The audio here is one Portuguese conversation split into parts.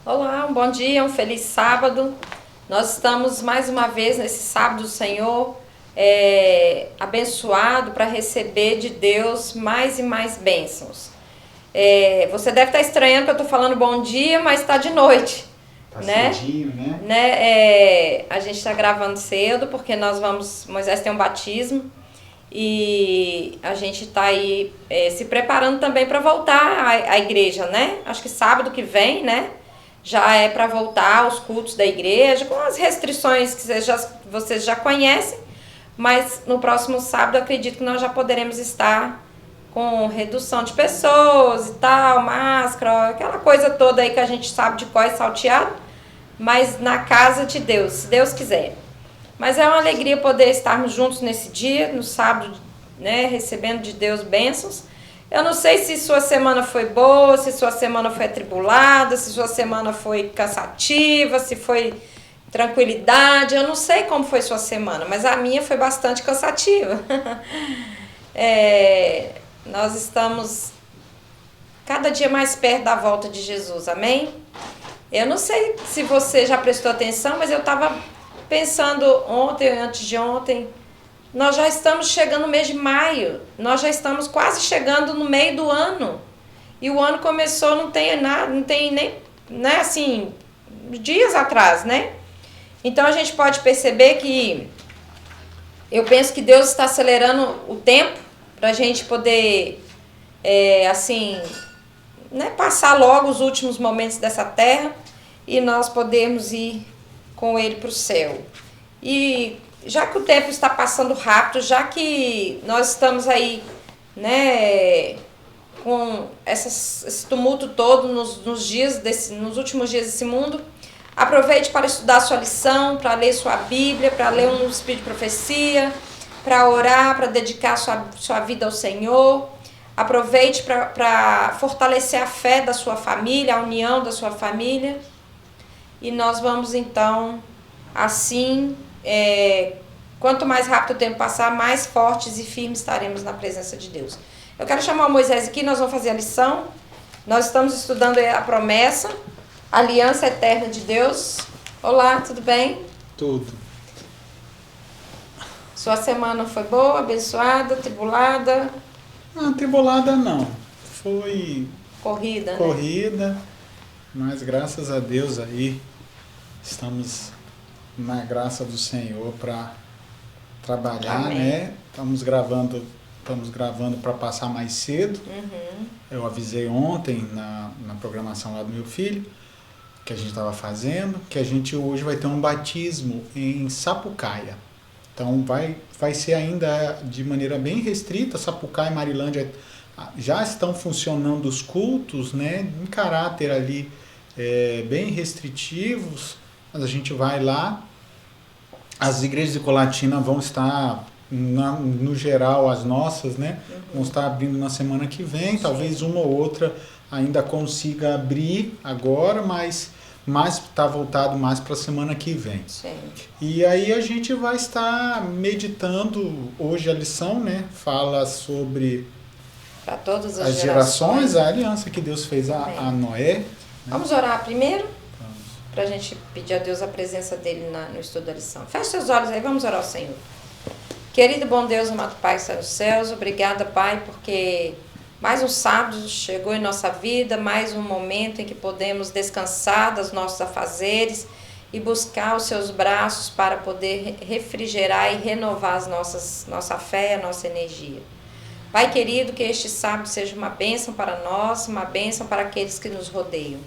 Olá, um bom dia, um feliz sábado. Nós estamos mais uma vez nesse sábado do Senhor, abençoado para receber de Deus mais e mais bênçãos. Você deve estar estranhando que eu estou falando bom dia, mas está de noite. Tá Né? cedinho, né? A gente está gravando cedo porque Moisés tem um batismo e a gente está aí se preparando também para voltar à igreja, né? Acho que sábado que vem, né? Já é para voltar aos cultos da igreja, com as restrições que vocês já conhecem, mas no próximo sábado eu acredito que nós já poderemos estar com redução de pessoas e tal, máscara, aquela coisa toda aí que a gente sabe de cor e salteado, mas na casa de Deus, se Deus quiser. Mas é uma alegria poder estarmos juntos nesse dia, no sábado, né, recebendo de Deus bênçãos. Eu não sei se sua semana foi boa, se sua semana foi atribulada, se sua semana foi cansativa, se foi tranquilidade. Eu não sei como foi sua semana, mas a minha foi bastante cansativa. Nós estamos cada dia mais perto da volta de Jesus, amém? Eu não sei se você já prestou atenção, mas eu estava pensando ontem, antes de ontem, nós já estamos chegando no mês de maio, nós já estamos quase chegando no meio do ano. E o ano começou, não tem nada, não tem nem, né, assim, dias atrás, né? Então a gente pode perceber que eu penso que Deus está acelerando o tempo para a gente poder, né, passar logo os últimos momentos dessa terra e nós podermos ir com Ele para o céu. E já que o tempo está passando rápido, já que nós estamos aí, né, com esse tumulto todo nos últimos dias desse mundo, aproveite para estudar a sua lição, para ler sua Bíblia, para ler um Espírito de Profecia, para orar, para dedicar sua vida ao Senhor. Aproveite para fortalecer a fé da sua família, a união da sua família. E nós vamos então, assim, quanto mais rápido o tempo passar, mais fortes e firmes estaremos na presença de Deus. Eu quero chamar o Moisés aqui, nós vamos fazer a lição. Nós estamos estudando a promessa, a aliança eterna de Deus. Olá, tudo bem? Tudo. Sua semana foi boa, abençoada, tribulada? Não, tribulada não. Foi Corrida, né? corrida, mas graças a Deus aí estamos na graça do Senhor para trabalhar, Amém. né? Estamos gravando para passar mais cedo. Eu avisei ontem na programação lá do meu filho que a gente estava fazendo, que a gente hoje vai ter um batismo em Sapucaia. Então vai ser ainda de maneira bem restrita. Sapucaia e Marilândia já estão funcionando os cultos, né, em caráter ali bem restritivos, mas a gente vai lá. As igrejas de Colatina vão estar, no geral, as nossas, né, vão estar abrindo na semana que vem. Sim. Talvez uma ou outra ainda consiga abrir agora, mas está voltado mais para a semana que vem. Sim. E aí a gente vai estar meditando hoje a lição, né? Fala sobre para todas as gerações, a aliança que Deus fez a Noé. Né? Vamos orar primeiro? Vamos. Para a gente pedir a Deus a presença dele no estudo da lição. Feche seus olhos aí, vamos orar ao Senhor. Querido bom Deus, amado Pai que está nos céus, obrigada, Pai, porque mais um sábado chegou em nossa vida, mais um momento em que podemos descansar dos nossos afazeres e buscar os seus braços para poder refrigerar e renovar nossa fé e a nossa energia. Pai querido, que este sábado seja uma bênção para nós, uma bênção para aqueles que nos rodeiam.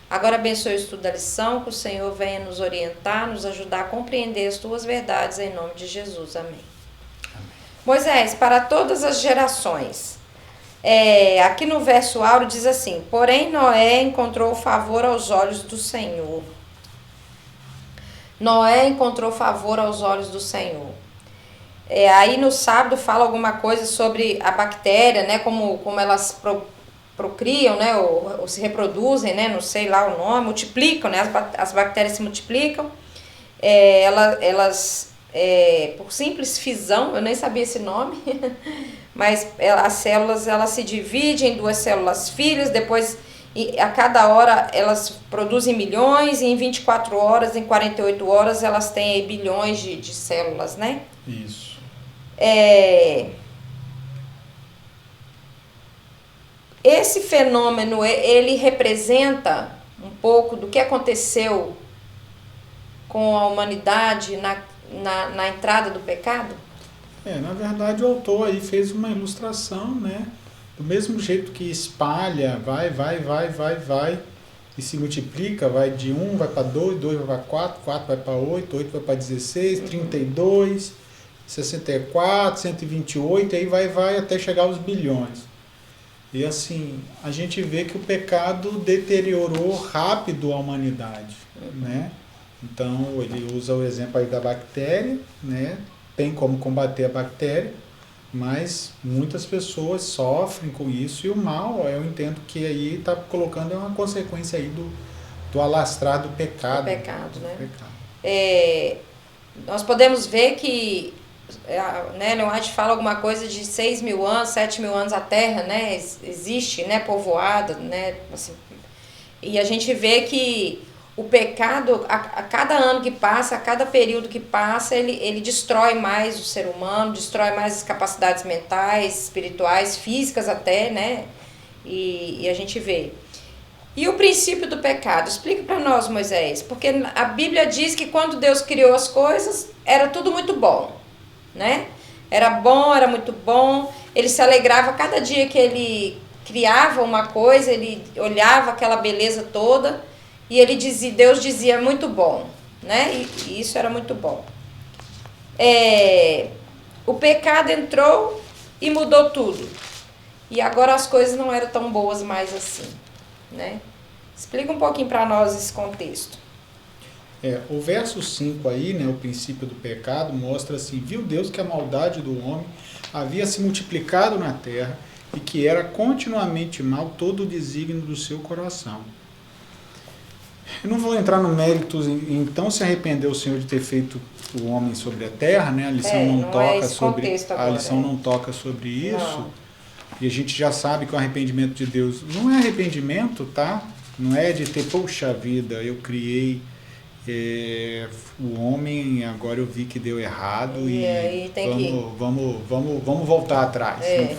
Agora abençoe o estudo da lição, que o Senhor venha nos orientar, nos ajudar a compreender as tuas verdades, em nome de Jesus. Amém. Amém. Moisés, para todas as gerações. Aqui no verso áureo diz assim: porém Noé encontrou favor aos olhos do Senhor. Noé encontrou favor aos olhos do Senhor. Aí no sábado fala alguma coisa sobre a bactéria, né? Como elas procriam, né? Ou se reproduzem, né? Não sei lá o nome, multiplicam, né? As bactérias se multiplicam. Elas por simples fisão, eu nem sabia esse nome, mas as células elas se dividem em duas células filhas, depois E a cada hora elas produzem milhões e em 24 horas, em 48 horas, elas têm aí bilhões de células, né? Isso. Esse fenômeno, ele representa um pouco do que aconteceu com a humanidade na entrada do pecado? Na verdade o autor aí fez uma ilustração, né? Do mesmo jeito que espalha, vai, e se multiplica, vai de 1 vai para 2, 2 vai para 4, 4 vai para 8, 8 vai para 16, 32, 64, 128, aí vai até chegar aos bilhões. E assim, a gente vê que o pecado deteriorou rápido a humanidade, né? Então, ele usa o exemplo aí da bactéria, né? Tem como combater a bactéria, mas muitas pessoas sofrem com isso, e o mal, eu entendo que aí está colocando uma consequência aí do alastrar do pecado. Do pecado, né? Nós podemos ver que, né, Leon White fala alguma coisa de 6 mil anos, 7 mil anos a Terra, né, existe, né, povoada, né, assim, e a gente vê que o pecado, a cada ano que passa, a cada período que passa, ele destrói mais o ser humano, destrói mais as capacidades mentais, espirituais, físicas até, né, e a gente vê. E o princípio do pecado? Explica para nós, Moisés, porque a Bíblia diz que quando Deus criou as coisas, era tudo muito bom, né? Era bom, era muito bom, ele se alegrava cada dia que ele criava uma coisa, ele olhava aquela beleza toda, e Deus dizia muito bom, né? E isso era muito bom. O pecado entrou e mudou tudo. E agora as coisas não eram tão boas mais assim, né? Explica um pouquinho para nós esse contexto. O verso 5 aí, né, o princípio do pecado, mostra assim: viu Deus que a maldade do homem havia se multiplicado na terra e que era continuamente mal todo o desígnio do seu coração. Eu não vou entrar no mérito, então se arrependeu o Senhor de ter feito o homem sobre a terra, né? A lição não toca sobre agora, a lição não toca sobre isso. Não. E a gente já sabe que o arrependimento de Deus não é arrependimento, tá? Não é de ter, poxa vida, eu criei o homem, agora eu vi que deu errado e vamos voltar atrás. Não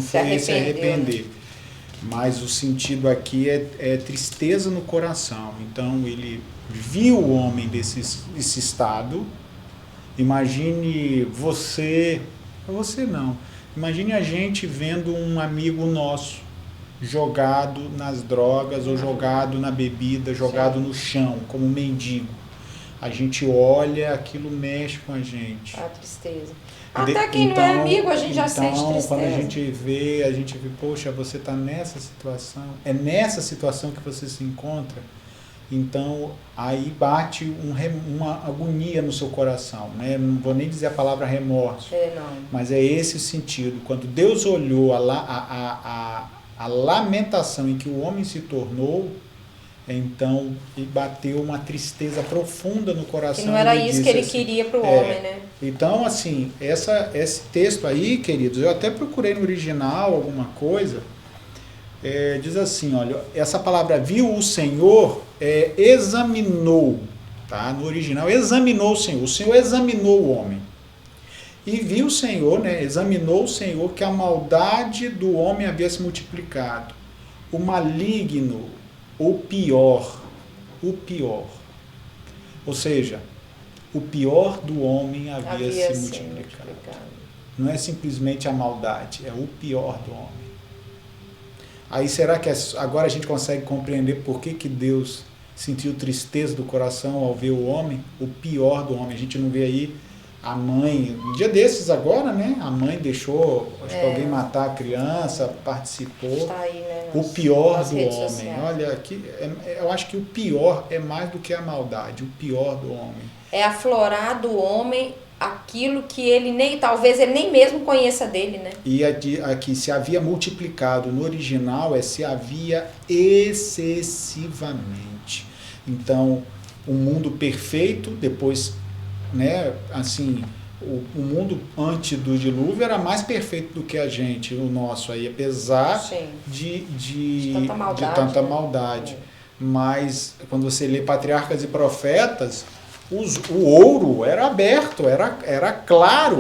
foi se arrepender. Mas o sentido aqui é tristeza no coração. Então ele viu o homem desse estado. Imagine você não. Imagine a gente vendo um amigo nosso jogado nas drogas ou jogado na bebida, jogado no chão, como um mendigo. A gente olha, aquilo mexe com a gente. A tristeza. Até quem não é amigo, a gente já sente tristeza. Quando a gente vê, poxa, você está nessa situação, é nessa situação que você se encontra, então aí bate uma agonia no seu coração, né? Não vou nem dizer a palavra remorso, mas é esse o sentido. Quando Deus olhou a lamentação em que o homem se tornou, então e bateu uma tristeza profunda no coração. E não era isso que ele queria para o homem, né? Então, assim, esse texto aí, queridos, eu até procurei no original alguma coisa, diz assim, olha, essa palavra viu o Senhor, examinou, tá? No original, examinou o Senhor examinou o homem. E viu o Senhor, né? Examinou o Senhor que a maldade do homem havia se multiplicado. O maligno, o pior. Ou seja, o pior do homem havia se multiplicado. Não é simplesmente a maldade, é o pior do homem. Aí será que agora a gente consegue compreender por que Deus sentiu tristeza do coração ao ver o homem? O pior do homem. A gente não vê aí a mãe, um dia desses agora, né? A mãe deixou alguém matar a criança, participou. Tá aí, né, o pior do homem. Sociais. Olha, aqui, eu acho que o pior é mais do que a maldade, o pior do homem. É aflorar do homem aquilo que talvez ele nem mesmo conheça dele, né? E aqui se havia multiplicado, no original se havia excessivamente. Então, um mundo perfeito, depois, né, assim, o mundo antes do dilúvio era mais perfeito do que a gente, o nosso aí, apesar de tanta maldade. Mas quando você lê Patriarcas e Profetas, o ouro era aberto, era claro.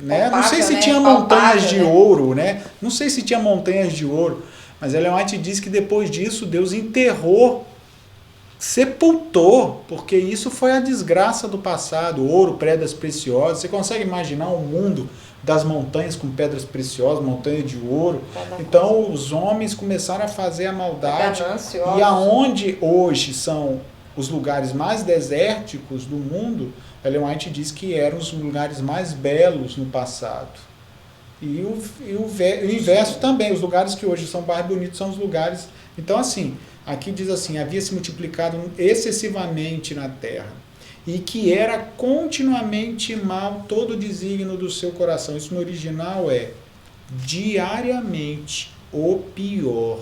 Né? Não sei se tinha montanhas de ouro, né? Não sei se tinha montanhas de ouro, mas Ellen White diz que depois disso Deus enterrou, sepultou, porque isso foi a desgraça do passado, ouro, pedras preciosas. Você consegue imaginar um mundo das montanhas com pedras preciosas, montanhas de ouro? Então os homens começaram a fazer a maldade, e aonde hoje são os lugares mais desérticos do mundo, Ellen White diz que eram os lugares mais belos no passado. E o inverso também, os lugares que hoje são mais bonitos são os lugares... Então, assim, aqui diz assim, havia se multiplicado excessivamente na terra, e que era continuamente mal todo o desígnio do seu coração. Isso no original é diariamente o pior,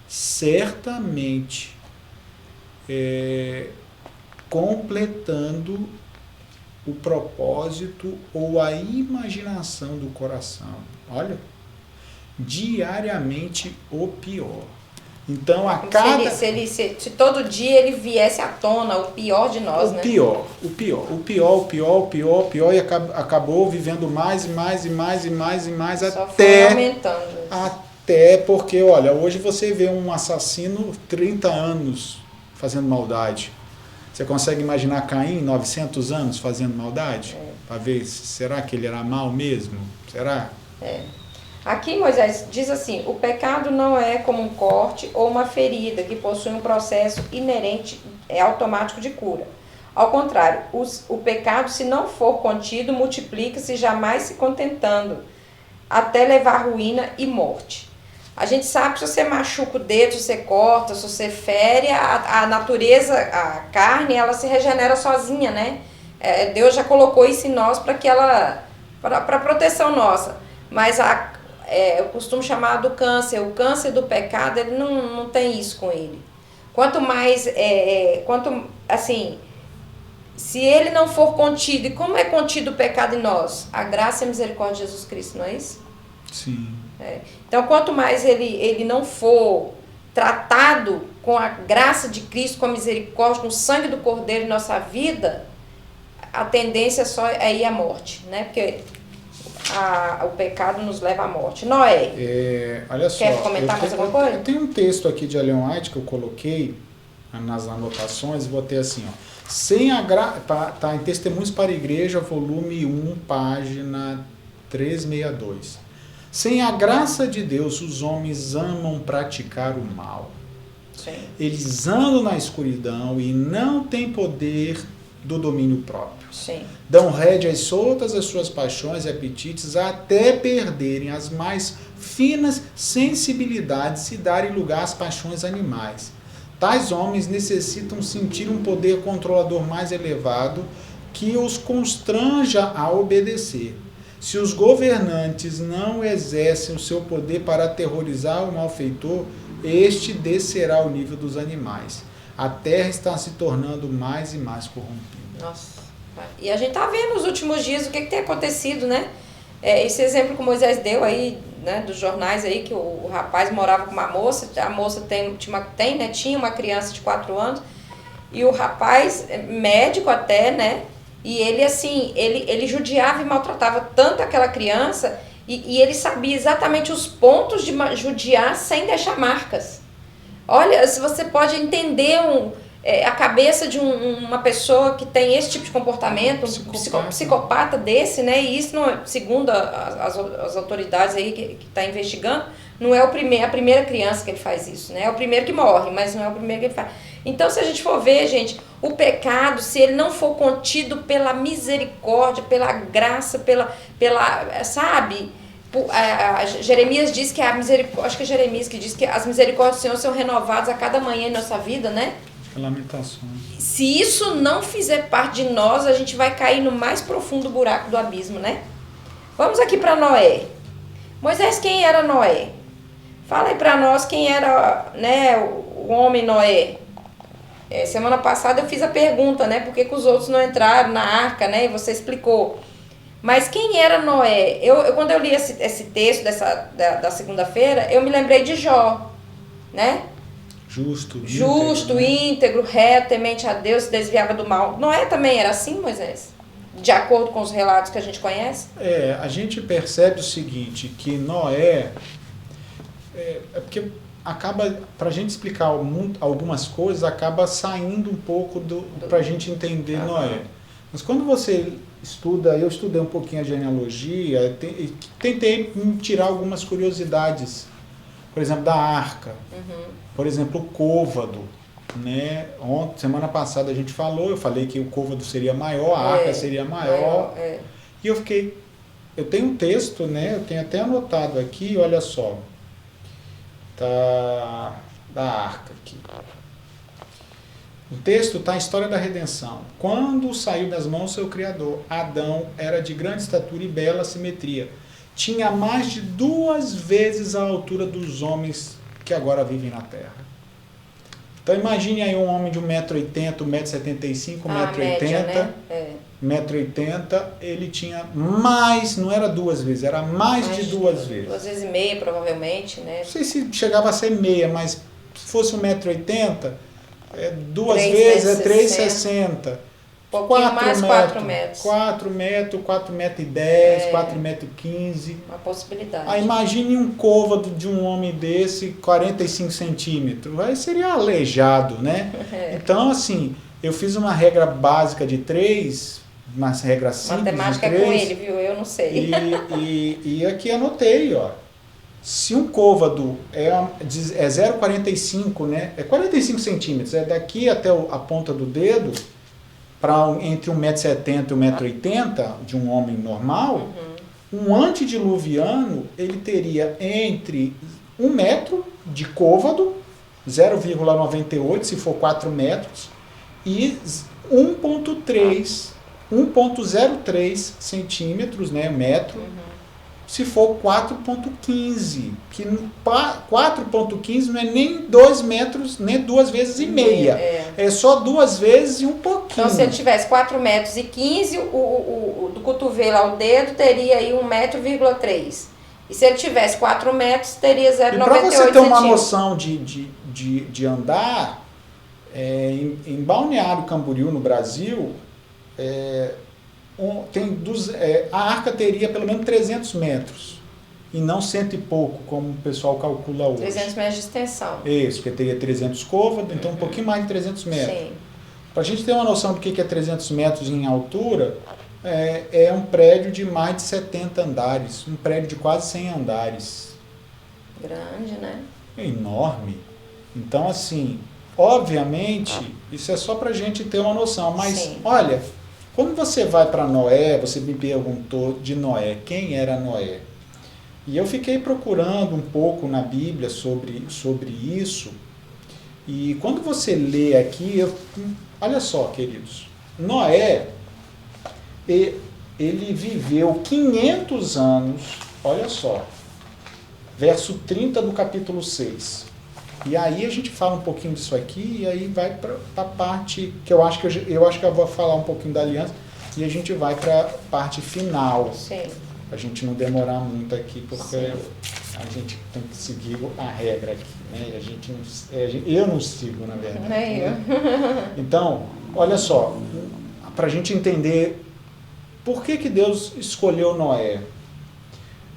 certamente completando o propósito ou a imaginação do coração. Olha, diariamente o pior. Então, a cada... Se todo dia ele viesse à tona o pior de nós, né? O pior, e acabou vivendo mais e mais, só foi aumentando. Até porque, olha, hoje você vê um assassino 30 anos fazendo maldade. Você consegue imaginar Caim, 900 anos, fazendo maldade? Para ver, será que ele era mal mesmo? Será? Aqui Moisés diz assim, o pecado não é como um corte ou uma ferida que possui um processo inerente, automático de cura. Ao contrário, o pecado, se não for contido, multiplica-se, jamais se contentando, até levar à ruína e morte. A gente sabe que se você machuca o dedo, se você corta, se você fere, a natureza, a carne, ela se regenera sozinha, né? Deus já colocou isso em nós para que ela, para proteção nossa. Mas eu costumo chamar do câncer, o câncer do pecado, ele não tem isso com ele. Quanto mais, assim, se ele não for contido, e como é contido o pecado em nós? A graça e a misericórdia de Jesus Cristo, não é isso? Sim. Então, quanto mais ele não for tratado com a graça de Cristo, com a misericórdia, com o sangue do Cordeiro em nossa vida, a tendência só é ir à morte, né? Porque o pecado nos leva à morte. Noé, olha só, quer comentar mais alguma coisa? Eu tenho um texto aqui de Ellen White que eu coloquei nas anotações, vou ter assim, ó. Tá em Testemunhos para a Igreja, volume 1, página 362. Sem a graça de Deus, os homens amam praticar o mal. Sim. Eles andam na escuridão e não têm poder do domínio próprio. Sim. Dão rédeas soltas às suas paixões e apetites até perderem as mais finas sensibilidades e darem lugar às paixões animais. Tais homens necessitam sentir um poder controlador mais elevado que os constranja a obedecer. Se os governantes não exercem o seu poder para aterrorizar o malfeitor, este descerá ao nível dos animais. A terra está se tornando mais e mais corrompida. Nossa. E a gente está vendo nos últimos dias o que tem acontecido, né? Esse exemplo que o Moisés deu aí, né, dos jornais aí, que o rapaz morava com uma moça, a moça tinha uma criança de 4 anos, e o rapaz, médico até, né? E ele, assim, ele judiava e maltratava tanto aquela criança, e ele sabia exatamente os pontos de judiar sem deixar marcas. Olha, se você pode entender a cabeça de uma pessoa que tem esse tipo de comportamento, um psicopata desse, né? E isso, não, segundo as autoridades aí que tá investigando, não é a primeira criança que ele faz isso, né? É o primeiro que morre, mas não é o primeiro que ele faz. Então, se a gente for ver, gente, o pecado, se ele não for contido pela misericórdia, pela graça, sabe? Jeremias diz que a misericórdia, acho que é Jeremias que diz que as misericórdias do Senhor são renovadas a cada manhã em nossa vida, né? Lamentações. Se isso não fizer parte de nós, a gente vai cair no mais profundo buraco do abismo, né? Vamos aqui para Noé. Moisés, quem era Noé? Fala aí para nós quem era, né, o homem Noé. Semana passada eu fiz a pergunta, né? Por que os outros não entraram na arca, né? E você explicou. Mas quem era Noé? Quando eu li esse texto da segunda-feira, eu me lembrei de Jó, né? Justo, íntegro, reto, temente a Deus, se desviava do mal. Noé também era assim, Moisés? De acordo com os relatos que a gente conhece? A gente percebe o seguinte, que Noé... porque acaba, para a gente explicar algumas coisas, acaba saindo um pouco para a gente entender Noé. Mas quando você estuda, eu estudei um pouquinho a genealogia, tentei tirar algumas curiosidades, por exemplo, da arca, por exemplo, o côvado, né? Semana passada a gente falou, eu falei que o côvado seria maior, a arca seria maior, e eu tenho um texto, né? Eu tenho até anotado aqui, olha só, da arca aqui. O texto está em História da Redenção. Quando saiu das mãos do seu Criador, Adão era de grande estatura e bela simetria. Tinha mais de 2 vezes a altura dos homens que agora vivem na Terra. Então imagine aí um homem de 1,80m, 1,75m, 1,80m, né? 1,80m, ele tinha mais, não era 2 vezes, era mais de 2 vezes. 2 vezes e meia, provavelmente, né? Não sei se chegava a ser meia, mas se fosse 1,80m, 2 vezes é 3,60m. Pouquinho mais 4 metros. 4 metros, 4,10m, 4,15m. Uma possibilidade. Aí imagine um côvado de um homem desse, 45 centímetros. Aí seria aleijado, né? Então, assim, eu fiz uma regra básica de 3, uma regra simples matemática de 3. É com ele, viu? Eu não sei. E aqui anotei, ó. Se um côvado é 0,45, né? É 45 centímetros, é daqui até a ponta do dedo, entre 1,70m e 1,80m de um homem normal, um antediluviano, ele teria entre 1 metro de côvado, 0,98 se for 4 metros, e 1,03 centímetros, né, metro, se for 4,15, que 4,15 não é nem 2 metros, nem 2 vezes e meia. É só 2 vezes e um pouquinho. Então, se ele tivesse 4,15 metros, o do cotovelo ao dedo teria aí 1,3 metro. E se ele tivesse 4 metros, teria 0,98 centímetros. E para você ter uma noção de andar, em Balneário Camboriú, no Brasil, a arca teria pelo menos 300 metros, e não 100 e pouco, como o pessoal calcula hoje. 300 metros de extensão. Isso, porque teria 300 côvados, então um pouquinho mais de 300 metros. Sim. Para a gente ter uma noção do que é 300 metros em altura, é um prédio de mais de 70 andares, um prédio de quase 100 andares. Grande, né? É enorme. Então, assim, obviamente, isso é só para a gente ter uma noção, mas olha... Quando você vai para Noé, você me perguntou de Noé, quem era Noé? E eu fiquei procurando um pouco na Bíblia sobre isso, e quando você lê aqui, olha só, queridos, Noé, ele viveu 500 anos, olha só, verso 30 do capítulo 6. E aí a gente fala um pouquinho disso aqui, e aí vai para a parte que eu acho que eu vou falar um pouquinho da aliança, e a gente vai para a parte final. Sim. A gente não demorar muito aqui, porque a gente tem que seguir a regra aqui, né? Eu não sigo, na verdade. Nem eu. Então, olha só, para a gente entender por que Deus escolheu Noé.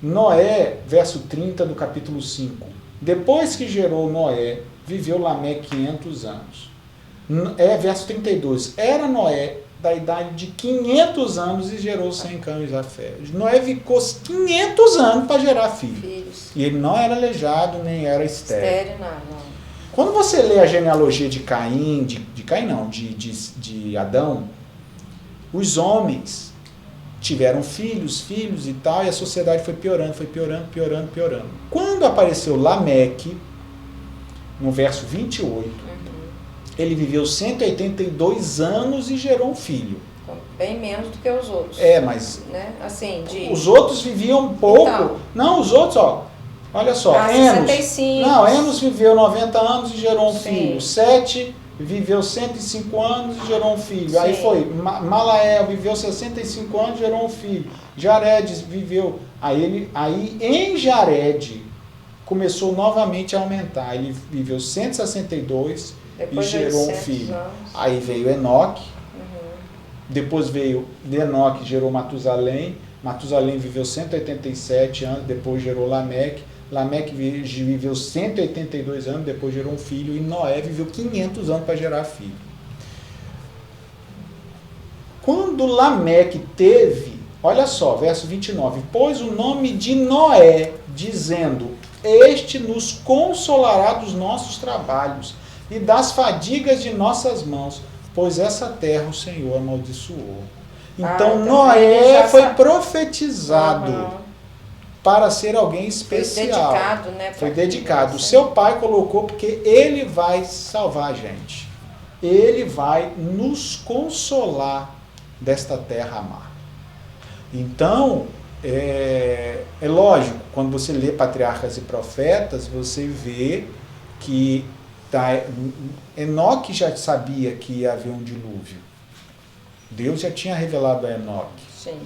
Noé, verso 30 do capítulo 5. Depois que gerou Noé, viveu Lameque 500 anos. Verso 32. Era Noé da idade de 500 anos e gerou Sem, Cã e Jafé. Noé ficou 500 anos para gerar filhos. E ele não era aleijado, nem era estéril. Não. Quando você lê a genealogia de Caim, de Adão, os homens tiveram filhos e tal, e a sociedade foi piorando. Quando apareceu Lameque, no verso 28, ele viveu 182 anos e gerou um filho. Então, bem menos do que os outros. Mas... Né? Assim, os outros viviam pouco. Então, não, os outros, olha só, Enos. 65. Não, Enos viveu 90 anos e gerou um filho. Sete viveu 105 anos e gerou um filho. Sim. Aí foi, Malael viveu 65 anos e gerou um filho. Jared viveu... Aí em Jared começou novamente a aumentar. Ele viveu 162 Depois e gerou um filho. Aí veio Enoque. Depois veio Enoque, gerou Matusalém. Matusalém viveu 187 anos, depois gerou Lameque. Lameque viveu 182 anos, depois gerou um filho. E Noé viveu 500 anos para gerar filho. Quando Lameque teve, olha só, verso 29, pôs o nome de Noé, dizendo, este nos consolará dos nossos trabalhos e das fadigas de nossas mãos, pois essa terra o Senhor amaldiçoou. Então Noé foi profetizado para ser alguém especial. Foi dedicado, né? Foi dedicado. O seu pai colocou porque ele vai salvar a gente. Ele vai nos consolar desta terra amarga. Então, é lógico, quando você lê Patriarcas e Profetas, você vê que Enoque já sabia que ia haver um dilúvio. Deus já tinha revelado a Enoque. Sim.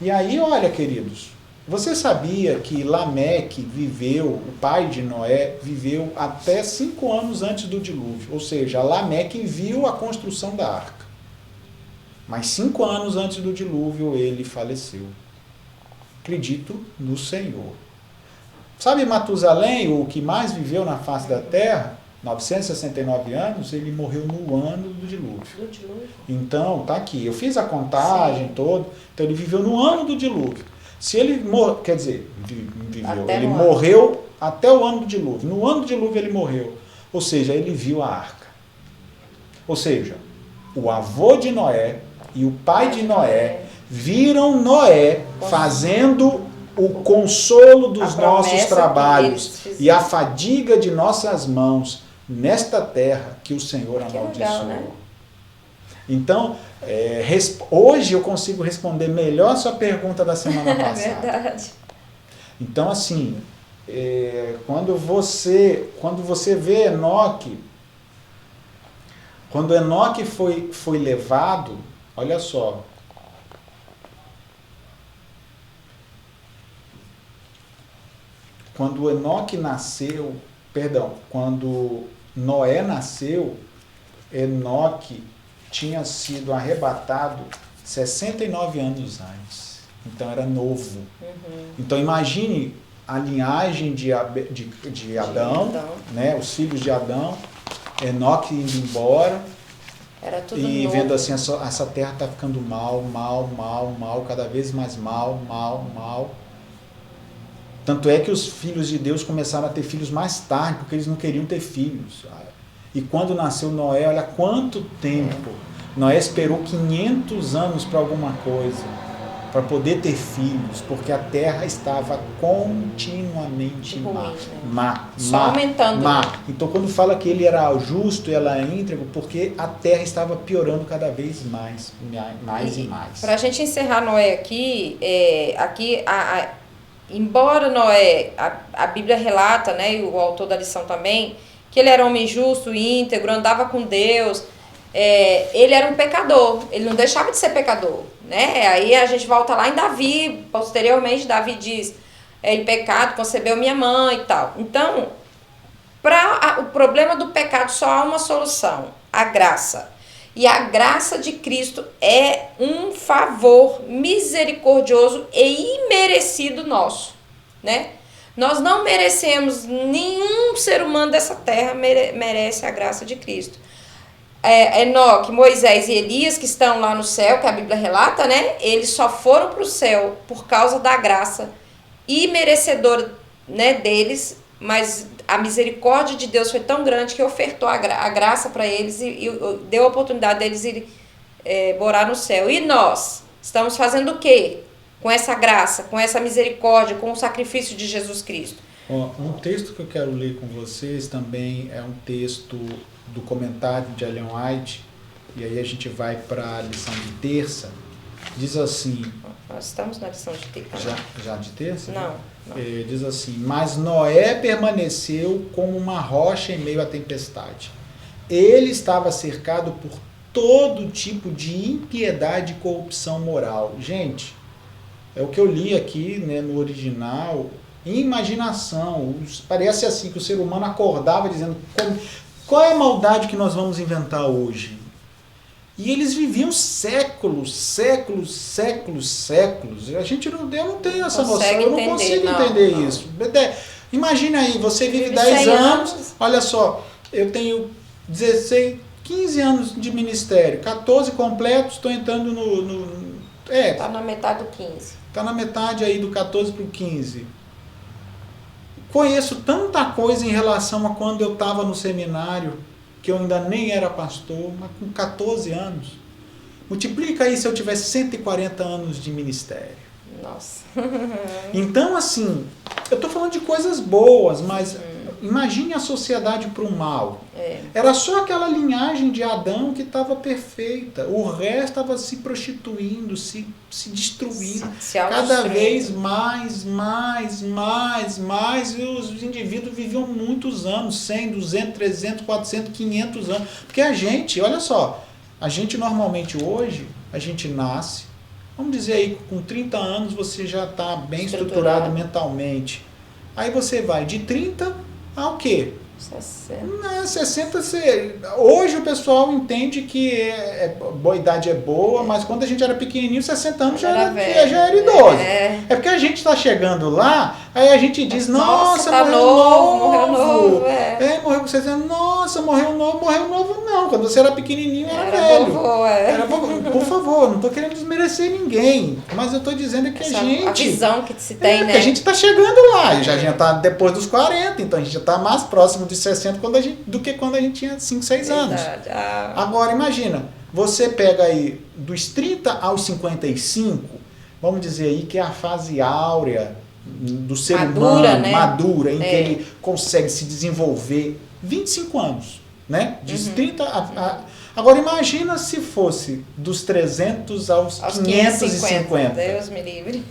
E aí, olha, queridos, você sabia que Lameque viveu, o pai de Noé, viveu até 5 anos antes do dilúvio. Ou seja, Lameque viu a construção da arca. Mas 5 anos antes do dilúvio ele faleceu. Acredito no Senhor. Sabe Matusalém, o que mais viveu na face da terra? 969 anos, ele morreu no ano do dilúvio. Então, tá aqui. Eu fiz a contagem toda. Então, ele viveu no ano do dilúvio. Se ele quer dizer, viveu, ele morreu até o ano do dilúvio. No ano do dilúvio ele morreu. Ou seja, ele viu a arca. Ou seja, o avô de Noé e o pai de Noé viram Noé fazendo o consolo dos nossos trabalhos e a fadiga de nossas mãos nesta terra que o Senhor amaldiçoou. Né? Então, hoje eu consigo responder melhor a sua pergunta da semana passada. É verdade. Então, assim, quando você vê Enoque, quando Enoque foi levado, olha só, quando Enoque nasceu, quando Noé nasceu, Enoque tinha sido arrebatado 69 anos antes. Então era novo. Então imagine a linhagem de Adão, né, os filhos de Adão, Enoque indo embora. Era tudo e novo. Vendo assim, essa terra está ficando mal, cada vez mais mal. Tanto é que os filhos de Deus começaram a ter filhos mais tarde, porque eles não queriam ter filhos. E quando nasceu Noé, olha quanto tempo. Noé esperou 500 anos para alguma coisa, para poder ter filhos, porque a terra estava continuamente má. Só aumentando. Então quando fala que ele era justo e ela é íntegro, porque a terra estava piorando cada vez mais e mais. Para a gente encerrar Noé aqui, embora Noé, a Bíblia relata, né, e o autor da lição também, que ele era homem justo, íntegro, andava com Deus, ele era um pecador, ele não deixava de ser pecador, né? Aí a gente volta lá em Davi, posteriormente Davi diz, em pecado concebeu minha mãe e tal. Então, para o problema do pecado só há uma solução, a graça. E a graça de Cristo é um favor misericordioso e imerecido nosso, né? Nós não merecemos, nenhum ser humano dessa terra merece a graça de Cristo. Enoque, Moisés e Elias, que estão lá no céu, que a Bíblia relata, né? Eles só foram para o céu por causa da graça imerecedora, né, deles, mas a misericórdia de Deus foi tão grande que ofertou a graça para eles e deu a oportunidade deles irem morar no céu. E nós estamos fazendo o quê? Com essa graça, com essa misericórdia, com o sacrifício de Jesus Cristo. Um texto que eu quero ler com vocês também é um texto do comentário de Ellen White, e aí a gente vai para a lição de terça. Diz assim... Nós estamos na lição de terça. Já de terça? Não. Diz assim, mas Noé permaneceu como uma rocha em meio à tempestade. ele estava cercado por todo tipo de impiedade e corrupção moral. Gente, é o que eu li aqui, né, no original, imaginação. Parece assim que o ser humano acordava dizendo, qual é a maldade que nós vamos inventar hoje? E eles viviam séculos. A gente não, eu não tenho essa noção, eu não consigo entender isso. Imagina aí, você vive 10 anos, olha só, eu tenho 16, 15 anos de ministério, 14 completos, estou entrando Está na metade do 15. Está na metade aí do 14 para o 15. Conheço tanta coisa em relação a quando eu estava no seminário, que eu ainda nem era pastor, mas com 14 anos. Multiplica aí se eu tivesse 140 anos de ministério. Nossa. Então, assim, eu estou falando de coisas boas, mas imagine a sociedade para o mal. Era só aquela linhagem de Adão que estava perfeita. O resto estava se prostituindo, se destruindo. Cada vez mais. E os indivíduos viviam muitos anos, 100, 200, 300, 400, 500 anos. Porque a gente, olha só, a gente normalmente hoje, a gente nasce, vamos dizer aí, com 30 anos você já está bem estruturado mentalmente. Aí você vai de 30 ao quê? 60. 60 hoje o pessoal entende que boa idade é boa, mas quando a gente era pequenininho, 60 anos já era idoso. É porque a gente está chegando lá, aí a gente diz, nossa, tá morreu novo. Morreu com 60 anos, nossa, morreu novo. Não, quando você era pequenininho era velho. Era vovô. Por favor, não estou querendo desmerecer ninguém, mas eu estou dizendo que a visão que se tem, né? Que a gente está chegando lá, a gente está depois dos 40, então a gente já está mais próximo de 60 do que quando a gente tinha 5, 6 anos. Agora, imagina, você pega aí dos 30 aos 55, vamos dizer aí que é a fase áurea do ser humano, né? Madura, em que ele consegue se desenvolver 25 anos, né? De 30 Agora, imagina se fosse dos 300 aos 550. Deus me livre.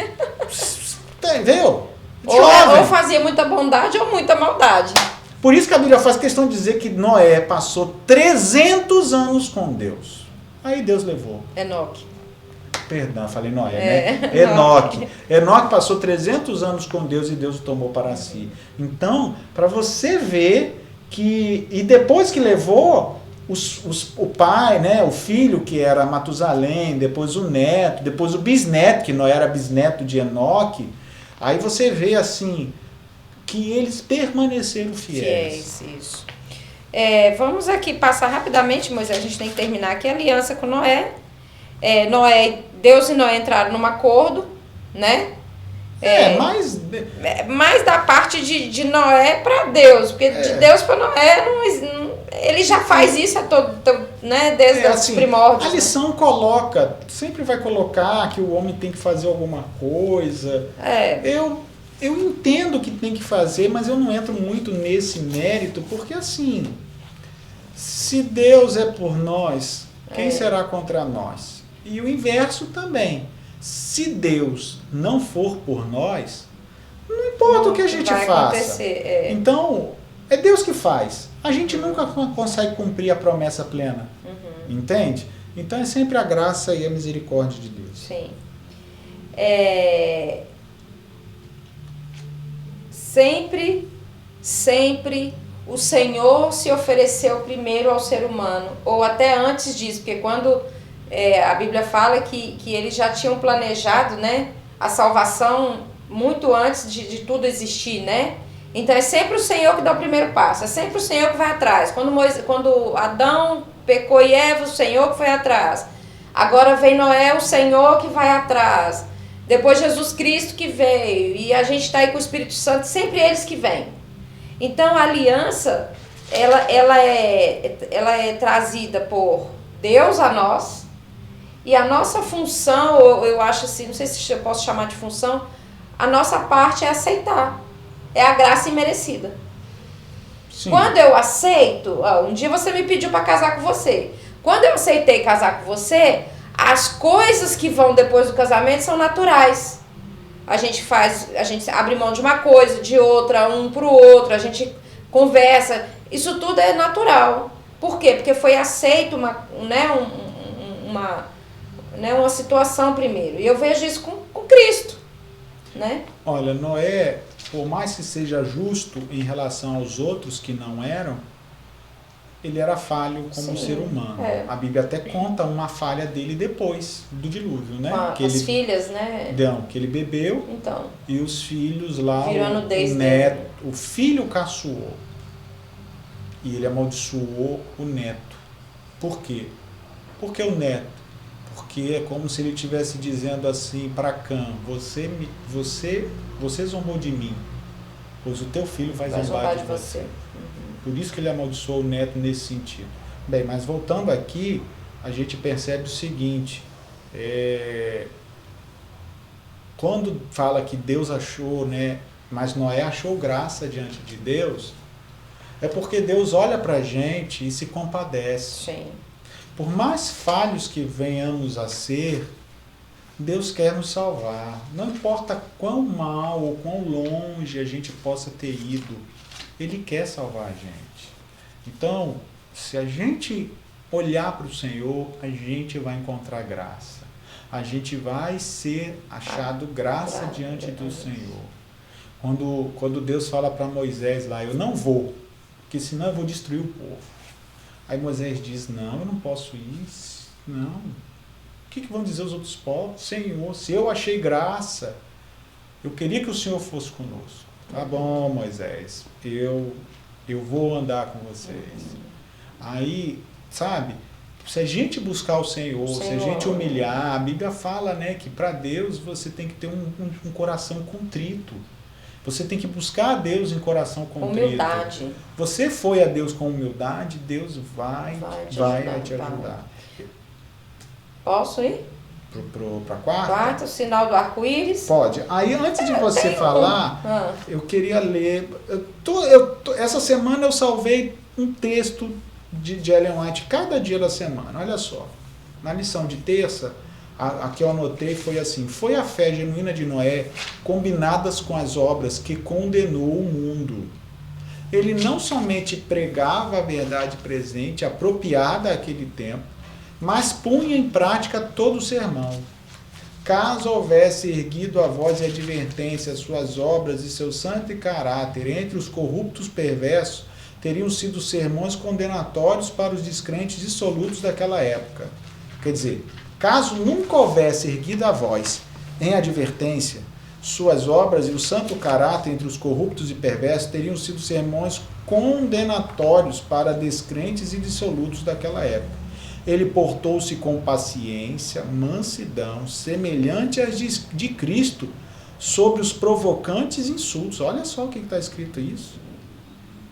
Entendeu? Ou fazia muita bondade ou muita maldade. Por isso que a Bíblia faz questão de dizer que Noé passou 300 anos com Deus. Aí Deus levou. Enoque. Perdão, falei Noé, né? Enoque. Enoque passou 300 anos com Deus e Deus o tomou para si. Então, para você ver que... E depois que levou, o pai, né? O filho, que era Matusalém, depois o neto, depois o bisneto, que Noé era bisneto de Enoque. Aí você vê assim... que eles permaneceram fiéis. Isso. Vamos aqui passar rapidamente, Moisés, a gente tem que terminar aqui a aliança com Noé. Deus e Noé entraram num acordo, né? Mais da parte de Noé para Deus, porque de Deus para Noé, ele já faz isso né, desde os primórdios. A lição sempre vai colocar que o homem tem que fazer alguma coisa. Eu entendo que tem que fazer, mas eu não entro muito nesse mérito, porque assim, se Deus é por nós, quem será contra nós? E o inverso também. Se Deus não for por nós, não importa o que a gente faça. Então, é Deus que faz. A gente nunca consegue cumprir a promessa plena. Entende? Então é sempre a graça e a misericórdia de Deus. Sim. Sempre o Senhor se ofereceu primeiro ao ser humano, ou até antes disso, porque quando a Bíblia fala que eles já tinham planejado, né, a salvação muito antes de tudo existir, né? Então é sempre o Senhor que dá o primeiro passo, é sempre o Senhor que vai atrás. Quando Adão pecou e Eva, o Senhor que foi atrás. Agora vem Noé, o Senhor que vai atrás. Depois Jesus Cristo que veio, e a gente está aí com o Espírito Santo, sempre eles que vêm. Então a aliança, ela é trazida por Deus a nós, e a nossa função, eu acho assim, não sei se eu posso chamar de função, a nossa parte é aceitar, é a graça imerecida. Sim. Quando eu aceito, um dia você me pediu para casar com você, quando eu aceitei casar com você, as coisas que vão depois do casamento são naturais. A gente abre mão de uma coisa, de outra, um pro outro, a gente conversa. Isso tudo é natural. Por quê? Porque foi aceito uma situação primeiro. E eu vejo isso com Cristo, né? Olha, Noé, por mais que seja justo em relação aos outros que não eram, ele era falho como um ser humano. A Bíblia até conta uma falha dele depois do dilúvio, né? Com as filhas, né? Não, que ele bebeu e os filhos lá, o neto, o filho caçoou. E ele amaldiçoou o neto. Por quê? Por que o neto? Porque é como se ele estivesse dizendo assim para Cã, você zombou de mim, pois o teu filho vai zombar de você. Por isso que ele amaldiçoou o neto nesse sentido. Bem, mas voltando aqui, a gente percebe o seguinte, quando fala que Deus achou, né, mas Noé achou graça diante de Deus, é porque Deus olha para a gente e se compadece. Sim. Por mais falhos que venhamos a ser, Deus quer nos salvar. Não importa quão mal ou quão longe a gente possa ter ido, Ele quer salvar a gente. Então, se a gente olhar para o Senhor, a gente vai encontrar graça. A gente vai ser achado graça diante do Senhor. Quando Deus fala para Moisés lá, eu não vou, porque senão eu vou destruir o povo. Aí Moisés diz, não, eu não posso ir, não. O que vão dizer os outros povos? Senhor, se eu achei graça, eu queria que o Senhor fosse conosco. Tá bom, Moisés, eu vou andar com vocês. Aí, sabe, se a gente buscar o Senhor, se a gente humilhar, a Bíblia fala, né, que para Deus você tem que ter um coração contrito. Você tem que buscar a Deus em coração contrito. Humildade. Você foi a Deus com humildade, Deus vai te ajudar. Posso ir? Para a quarta? Quarta, o sinal do arco-íris. Pode. Aí, antes de você falar, eu queria ler... essa semana eu salvei um texto de Ellen White cada dia da semana. Olha só. Na lição de terça, a que eu anotei foi assim: foi a fé genuína de Noé combinadas com as obras que condenou o mundo. Ele não somente pregava a verdade presente, apropriada àquele tempo, mas punha em prática todo o sermão. Caso houvesse erguido a voz de advertência às suas obras e seu santo caráter entre os corruptos perversos, teriam sido sermões condenatórios para os descrentes dissolutos daquela época. Quer dizer, caso nunca houvesse erguido a voz em advertência, suas obras e o santo caráter entre os corruptos e perversos teriam sido sermões condenatórios para descrentes e dissolutos daquela época. Ele portou-se com paciência, mansidão, semelhante às de Cristo, sobre os provocantes insultos. Olha só o que está escrito isso.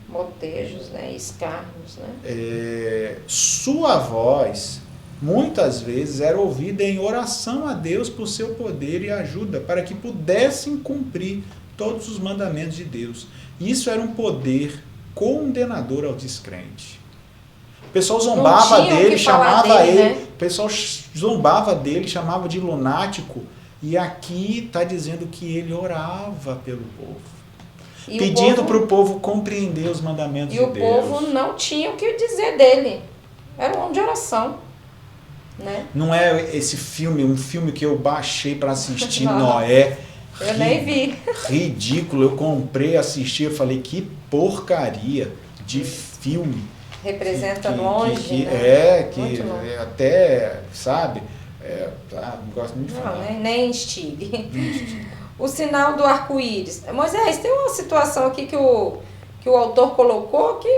Motejos, né? Escarnos, né? Sua voz, muitas vezes, era ouvida em oração a Deus por seu poder e ajuda, para que pudessem cumprir todos os mandamentos de Deus. Isso era um poder condenador ao descrente. O pessoal zombava dele, chamava ele, né? O pessoal zombava dele, chamava de lunático, e aqui está dizendo que ele orava pelo povo, pedindo para o povo compreender os mandamentos de Deus. E o povo não tinha o que dizer dele, era um homem de oração, né? Não é esse filme, um filme que eu baixei para assistir, Noé. Eu nem vi. Ridículo, eu comprei, assisti, eu falei, que porcaria de filme. Representa longe, né? Até, sabe, não gosto muito de falar. Não, nem instigue. O sinal do arco-íris. Moisés, tem uma situação aqui que o autor colocou que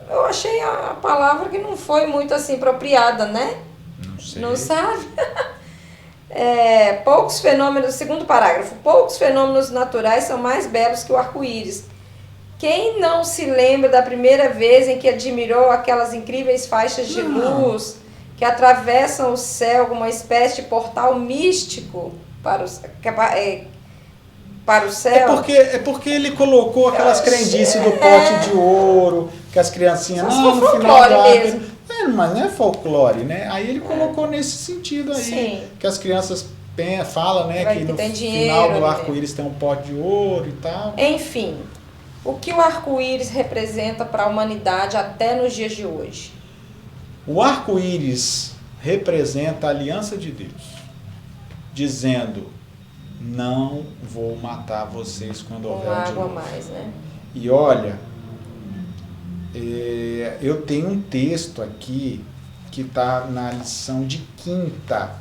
eu achei a palavra que não foi muito assim apropriada, né? Não sei. Não sabe? Poucos fenômenos, segundo parágrafo, poucos fenômenos naturais são mais belos que o arco-íris. Quem não se lembra da primeira vez em que admirou aquelas incríveis faixas de luz que atravessam o céu como uma espécie de portal místico para o céu? É porque ele colocou aquelas crendices do pote de ouro, que as criancinhas... no final mesmo. Mas não é folclore, né? Aí ele colocou nesse sentido aí, sim, que as crianças falam, né, que no final do arco-íris tem um pote de ouro e tal. Enfim... O que o arco-íris representa para a humanidade até nos dias de hoje? O arco-íris representa a aliança de Deus, dizendo, não vou matar vocês quando houver um dilúvio. Mais, né? E olha, eu tenho um texto aqui que está na lição de quinta,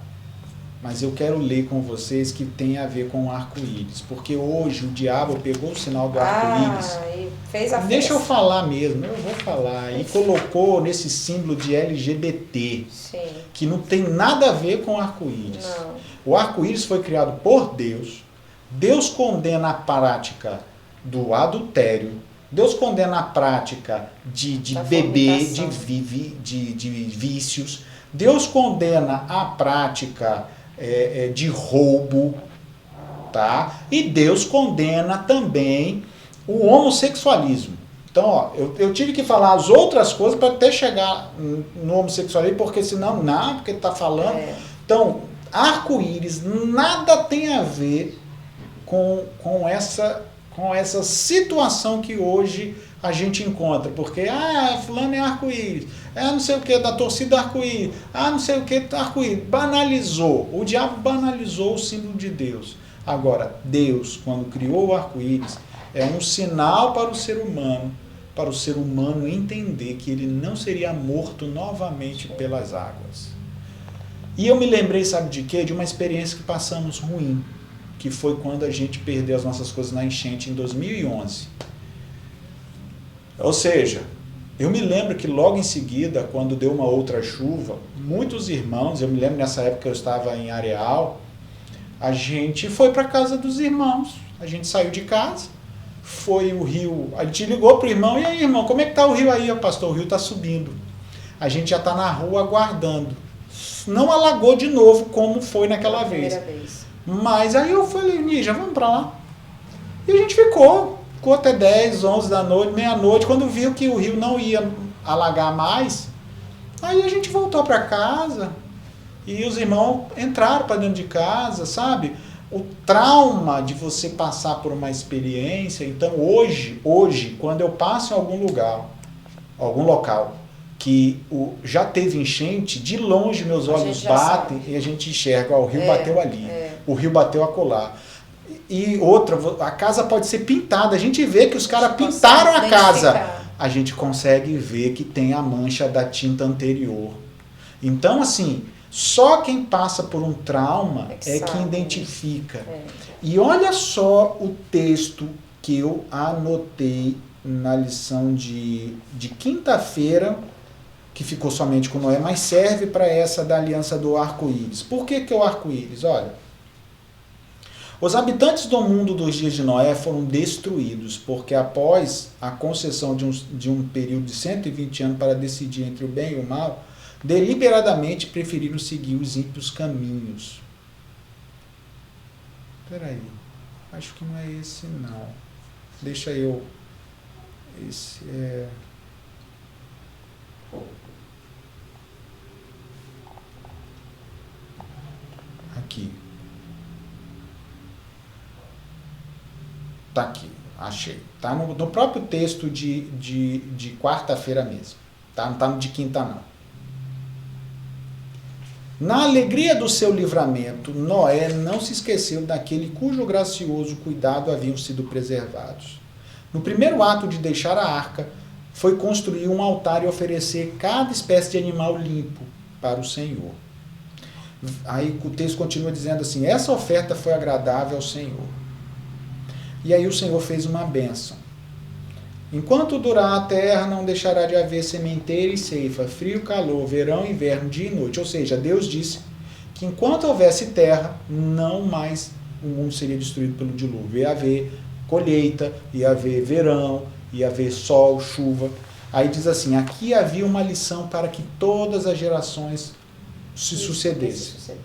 mas eu quero ler com vocês que tem a ver com o arco-íris, porque hoje o diabo pegou o sinal do arco-íris. E fez a Deixa festa. eu falar mesmo, eu vou falar. E colocou nesse símbolo de LGBT, Sim. que não tem nada a ver com arco-íris. Não. O arco-íris foi criado por Deus. Deus condena a prática do adultério. Deus condena a prática de beber, de vícios. Deus condena a prática de roubo, tá? E Deus condena também o homossexualismo. Então, ó, eu tive que falar as outras coisas para até chegar no homossexualismo, porque senão, não, porque está falando. Então, arco-íris nada tem a ver com essa situação que hoje a gente encontra. Porque, fulano é arco-íris, não sei o que, da torcida arco-íris, não sei o que, arco-íris. Banalizou, o diabo banalizou o símbolo de Deus. Agora, Deus, quando criou o arco-íris, é um sinal para o ser humano entender que ele não seria morto novamente pelas águas. E eu me lembrei, sabe de quê? De uma experiência que passamos ruim, que foi quando a gente perdeu as nossas coisas na enchente em 2011. Ou seja, eu me lembro que logo em seguida, quando deu uma outra chuva, muitos irmãos, eu me lembro nessa época eu estava em Areal, a gente foi para a casa dos irmãos, a gente saiu de casa, foi o rio, a gente ligou pro irmão, e aí irmão, como é que tá o rio aí? Pastor, o rio tá subindo. A gente já tá na rua aguardando. Não alagou de novo como foi naquela vez. Mas aí eu falei, Nígia, vamos pra lá. E a gente ficou até 10, 11 da noite, meia-noite, quando viu que o rio não ia alagar mais, aí a gente voltou pra casa e os irmãos entraram para dentro de casa, sabe? O trauma de você passar por uma experiência. Então hoje, quando eu passo em algum local que já teve enchente, de longe meus olhos batem e a gente enxerga, o rio bateu ali, o rio bateu acolá. E outra, a casa pode ser pintada, a gente vê que os caras pintaram a casa, a gente consegue ver que tem a mancha da tinta anterior. Então assim, só quem passa por um trauma é que identifica. E olha só o texto que eu anotei na lição de quinta-feira, que ficou somente com Noé, mas serve para essa da aliança do arco-íris. Por que o arco-íris? Olha, os habitantes do mundo dos dias de Noé foram destruídos, porque após a concessão de um período de 120 anos para decidir entre o bem e o mal, deliberadamente preferiram seguir os ímpios caminhos. Peraí, acho que não é esse não. Deixa eu... Esse é... Aqui. Tá aqui, achei. Tá no próprio texto de quarta-feira mesmo. Tá? Não tá no de quinta não. Na alegria do seu livramento, Noé não se esqueceu daquele cujo gracioso cuidado haviam sido preservados. No primeiro ato de deixar a arca, foi construir um altar e oferecer cada espécie de animal limpo para o Senhor. Aí o texto continua dizendo assim, essa oferta foi agradável ao Senhor. E aí o Senhor fez uma bênção. Enquanto durar a terra, não deixará de haver sementeira e ceifa, frio, calor, verão, inverno, dia e noite. Ou seja, Deus disse que enquanto houvesse terra, não mais o mundo seria destruído pelo dilúvio. Ia haver colheita, ia haver verão, ia haver sol, chuva. Aí diz assim, aqui havia uma lição para que todas as gerações se sucedessem.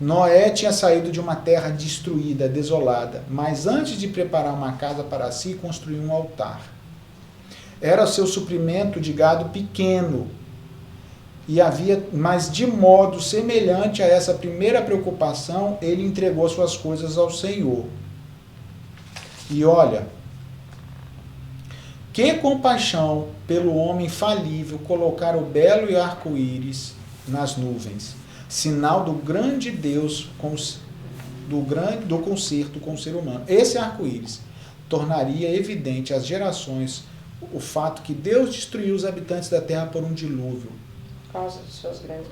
Noé tinha saído de uma terra destruída, desolada, mas antes de preparar uma casa para si, construiu um altar. Era o seu suprimento de gado pequeno, mas de modo semelhante a essa primeira preocupação, ele entregou suas coisas ao Senhor. E olha, Que compaixão pelo homem falível colocar o belo arco-íris nas nuvens, sinal do grande Deus, do concerto com o ser humano. Esse arco-íris tornaria evidente às gerações o fato que Deus destruiu os habitantes da terra por um dilúvio.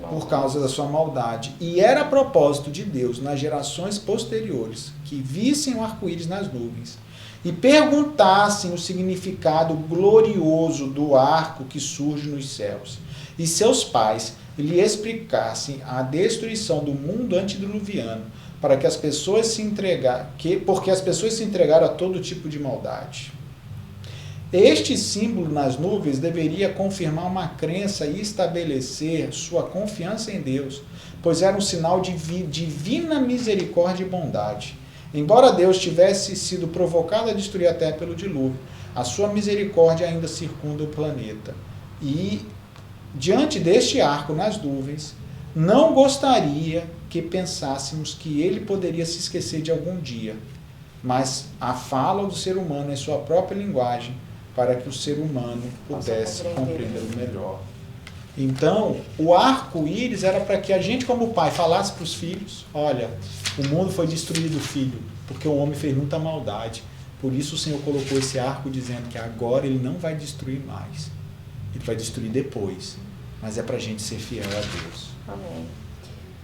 Por causa da sua maldade. E era propósito de Deus, nas gerações posteriores, que vissem o arco-íris nas nuvens e perguntassem o significado glorioso do arco que surge nos céus. E seus pais lhe explicassem a destruição do mundo antediluviano, para que as pessoas se entregaram, porque as pessoas se entregaram a todo tipo de maldade. Este símbolo nas nuvens deveria confirmar uma crença e estabelecer sua confiança em Deus, pois era um sinal de divina misericórdia e bondade. Embora Deus tivesse sido provocado a destruir a terra pelo dilúvio, a sua misericórdia ainda circunda o planeta. E, diante deste arco nas nuvens, não gostaria que pensássemos que ele poderia se esquecer de algum dia, mas a fala do ser humano em sua própria linguagem, para que o ser humano pudesse compreendê-lo melhor. Então, o arco-íris era para que a gente, como pai, falasse para os filhos: olha, o mundo foi destruído, filho, porque o homem fez muita maldade. Por isso o Senhor colocou esse arco dizendo que agora ele não vai destruir mais. Ele vai destruir depois. Mas é para a gente ser fiel a Deus. Amém.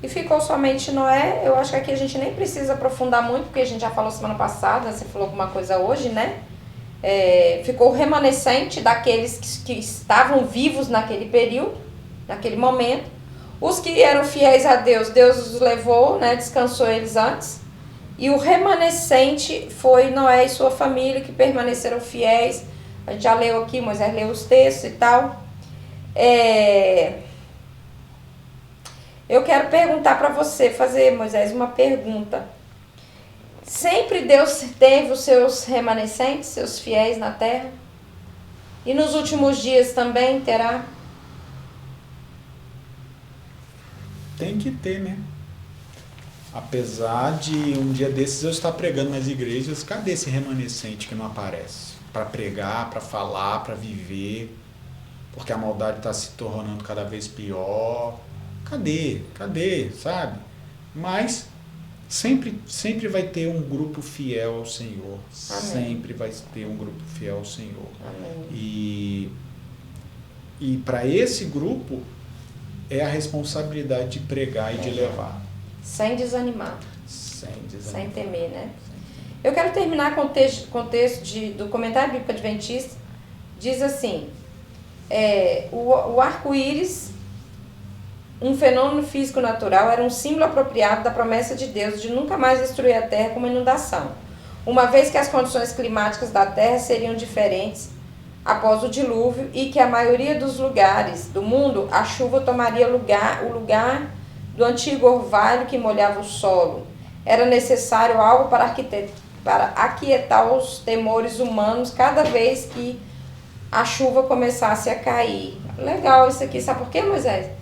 E ficou somente Noé. Eu acho que aqui a gente nem precisa aprofundar muito, porque a gente já falou semana passada, você falou alguma coisa hoje, né? Ficou o remanescente daqueles que estavam vivos naquele período, naquele momento. Os que eram fiéis a Deus, Deus os levou, né, descansou eles antes. E o remanescente foi Noé e sua família, que permaneceram fiéis. A gente já leu aqui, Moisés leu os textos e tal. Eu quero perguntar para você, fazer, Moisés, uma pergunta. Sempre Deus teve os seus remanescentes, seus fiéis na terra? E nos últimos dias também terá? Tem que ter, né? Apesar de um dia desses eu estar pregando nas igrejas, cadê esse remanescente que não aparece? Para pregar, para falar, para viver, porque a maldade está se tornando cada vez pior. Cadê, sabe? Mas sempre vai ter um grupo fiel ao Senhor. Amém. Sempre vai ter um grupo fiel ao Senhor. Amém. E para esse grupo é a responsabilidade de pregar e de levar. Sem desanimar. Sem temer, né? Eu quero terminar com o texto do Comentário Bíblico Adventista. Diz assim: o arco-íris, um fenômeno físico natural, era um símbolo apropriado da promessa de Deus de nunca mais destruir a terra com uma inundação, uma vez que as condições climáticas da terra seriam diferentes após o dilúvio e que a maioria dos lugares do mundo a chuva tomaria o lugar do antigo orvalho que molhava o solo. Era necessário algo para aquietar os temores humanos cada vez que a chuva começasse a cair. Legal isso aqui, sabe por quê, Moisés?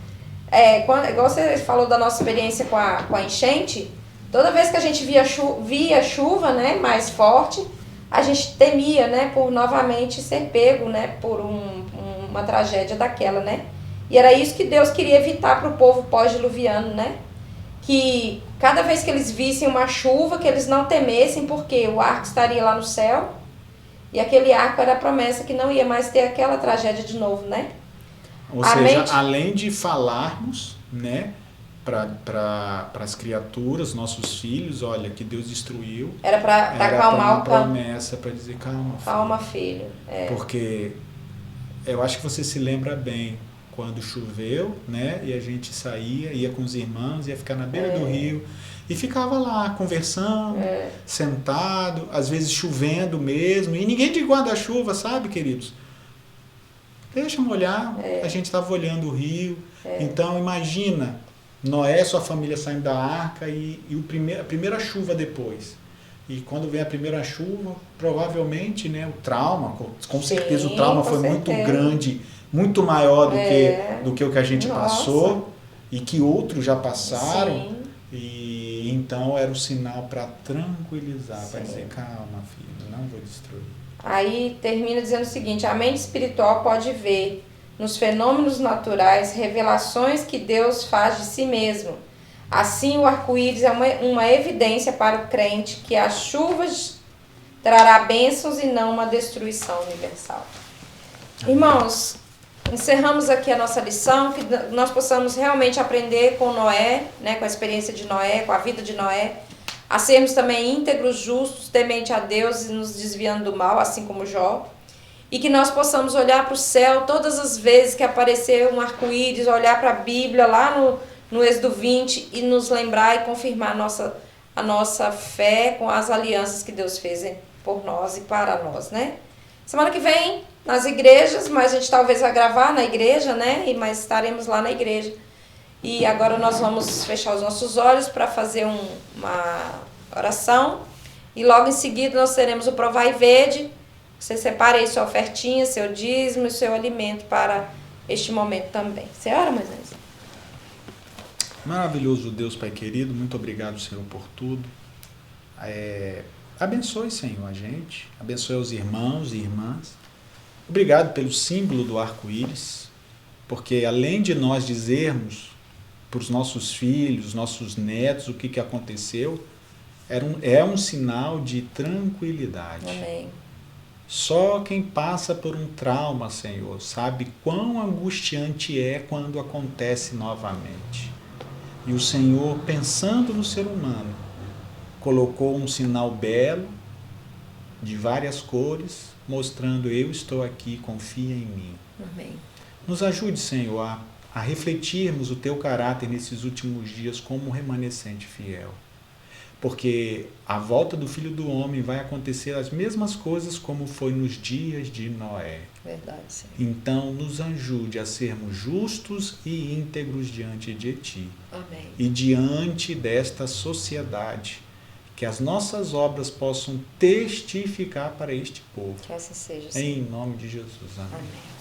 Igual você falou da nossa experiência com a enchente, toda vez que a gente via chuva, né, mais forte, a gente temia, né, por novamente ser pego, né, por uma tragédia daquela, né? E era isso que Deus queria evitar para o povo pós-diluviano, né? Que cada vez que eles vissem uma chuva, que eles não temessem, porque o arco estaria lá no céu, e aquele arco era a promessa que não ia mais ter aquela tragédia de novo, né? Ou seja, além de falarmos, né, para as criaturas, nossos filhos, olha, que Deus destruiu. Era para acalmar uma promessa, para dizer, calma, filho. Porque eu acho que você se lembra bem, quando choveu, né, e a gente ia com os irmãos, ia ficar na beira do rio, e ficava lá, conversando, sentado, às vezes chovendo mesmo, e ninguém de guarda-chuva, sabe, queridos? Deixa molhar, a gente estava olhando o rio. Então, imagina, Noé e sua família saindo da arca e a primeira chuva depois. E quando vem a primeira chuva, provavelmente, né, o trauma, com certeza o trauma foi muito grande, muito maior do que o que a gente passou e que outros já passaram. Sim. E então era um sinal para tranquilizar, para dizer, calma, filho, não vou destruir. Aí termina dizendo o seguinte: a mente espiritual pode ver nos fenômenos naturais revelações que Deus faz de si mesmo. Assim, o arco-íris é uma evidência para o crente que as chuvas trará bênçãos e não uma destruição universal. Irmãos, encerramos aqui a nossa lição, que nós possamos realmente aprender com Noé, né, com a experiência de Noé, com a vida de Noé, a sermos também íntegros, justos, temente a Deus e nos desviando do mal, assim como Jó. E que nós possamos olhar para o céu todas as vezes que aparecer um arco-íris, olhar para a Bíblia lá no Êxodo 20 e nos lembrar e confirmar a nossa fé com as alianças que Deus fez por nós e para nós, né? Semana que vem, nas igrejas, mas a gente talvez vai gravar na igreja, né? Mas estaremos lá na igreja. E agora nós vamos fechar os nossos olhos para fazer uma oração. E logo em seguida nós teremos o Provai e Vede. Você separe aí sua ofertinha, seu dízimo e seu alimento para este momento também. Você ora, Moisés? Maravilhoso Deus, Pai querido, muito obrigado, Senhor, por tudo. Abençoe, Senhor, a gente, abençoe os irmãos e irmãs. Obrigado pelo símbolo do arco-íris, porque além de nós dizermos para os nossos filhos, nossos netos o que aconteceu, é um sinal de tranquilidade. Amém. Só quem passa por um trauma, Senhor, sabe quão angustiante é quando acontece novamente. E o Senhor, pensando no ser humano, colocou um sinal belo, de várias cores, mostrando: eu estou aqui, confia em mim. Amém. Nos ajude, Senhor, a refletirmos o Teu caráter nesses últimos dias como um remanescente fiel. Porque a volta do Filho do Homem vai acontecer as mesmas coisas como foi nos dias de Noé. Verdade, Senhor. Então, nos ajude a sermos justos e íntegros diante de Ti. Amém. E diante desta sociedade, que as nossas obras possam testificar para este povo. Que assim seja, Senhor. Em nome de Jesus. Amém. Amém.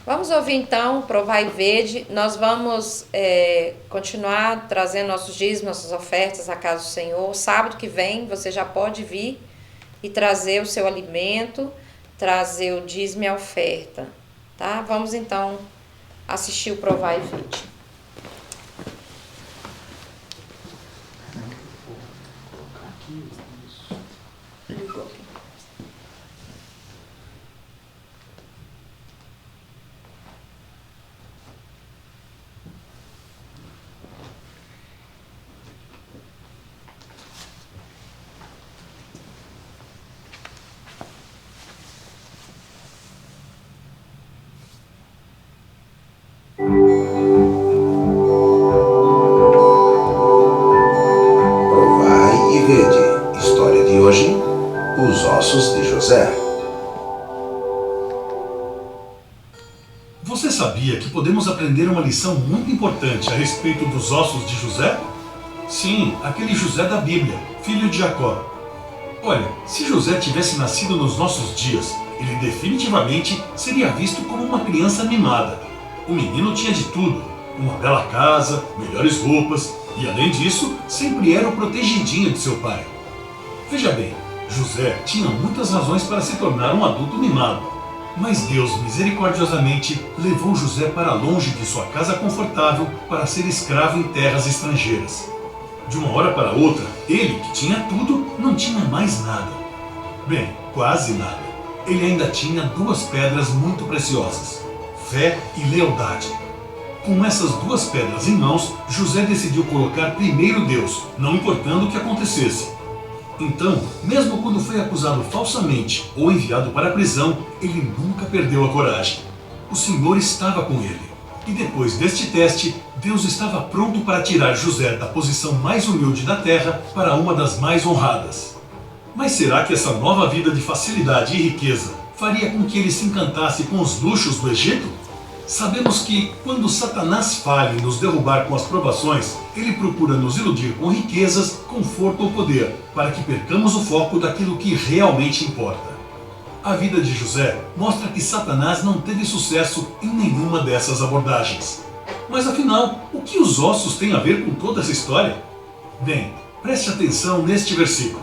Vamos ouvir então, Provai e Vede. Nós vamos continuar trazendo nossos dízimos, nossas ofertas à casa do Senhor. Sábado que vem você já pode vir e trazer o seu alimento, trazer o dízimo e a oferta. Tá? Vamos então assistir o Provai e Vede. Provai e Vede. História de hoje: os ossos de José. Você sabia que podemos aprender uma lição muito importante a respeito dos ossos de José? Sim, aquele José da Bíblia, filho de Jacó. Olha, se José tivesse nascido nos nossos dias, ele definitivamente seria visto como uma criança mimada. O menino tinha de tudo: uma bela casa, melhores roupas e, além disso, sempre era o protegidinho de seu pai. Veja bem, José tinha muitas razões para se tornar um adulto mimado. Mas Deus misericordiosamente levou José para longe de sua casa confortável para ser escravo em terras estrangeiras. De uma hora para outra, ele, que tinha tudo, não tinha mais nada. Bem, quase nada. Ele ainda tinha duas pedras muito preciosas: fé e lealdade. Com essas duas pedras em mãos, José decidiu colocar primeiro Deus, não importando o que acontecesse. Então, mesmo quando foi acusado falsamente ou enviado para a prisão, ele nunca perdeu a coragem. O Senhor estava com ele. E depois deste teste, Deus estava pronto para tirar José da posição mais humilde da terra para uma das mais honradas. Mas será que essa nova vida de facilidade e riqueza faria com que ele se encantasse com os luxos do Egito? Sabemos que, quando Satanás falha em nos derrubar com as provações, ele procura nos iludir com riquezas, conforto ou poder, para que percamos o foco daquilo que realmente importa. A vida de José mostra que Satanás não teve sucesso em nenhuma dessas abordagens. Mas afinal, o que os ossos têm a ver com toda essa história? Bem, preste atenção neste versículo.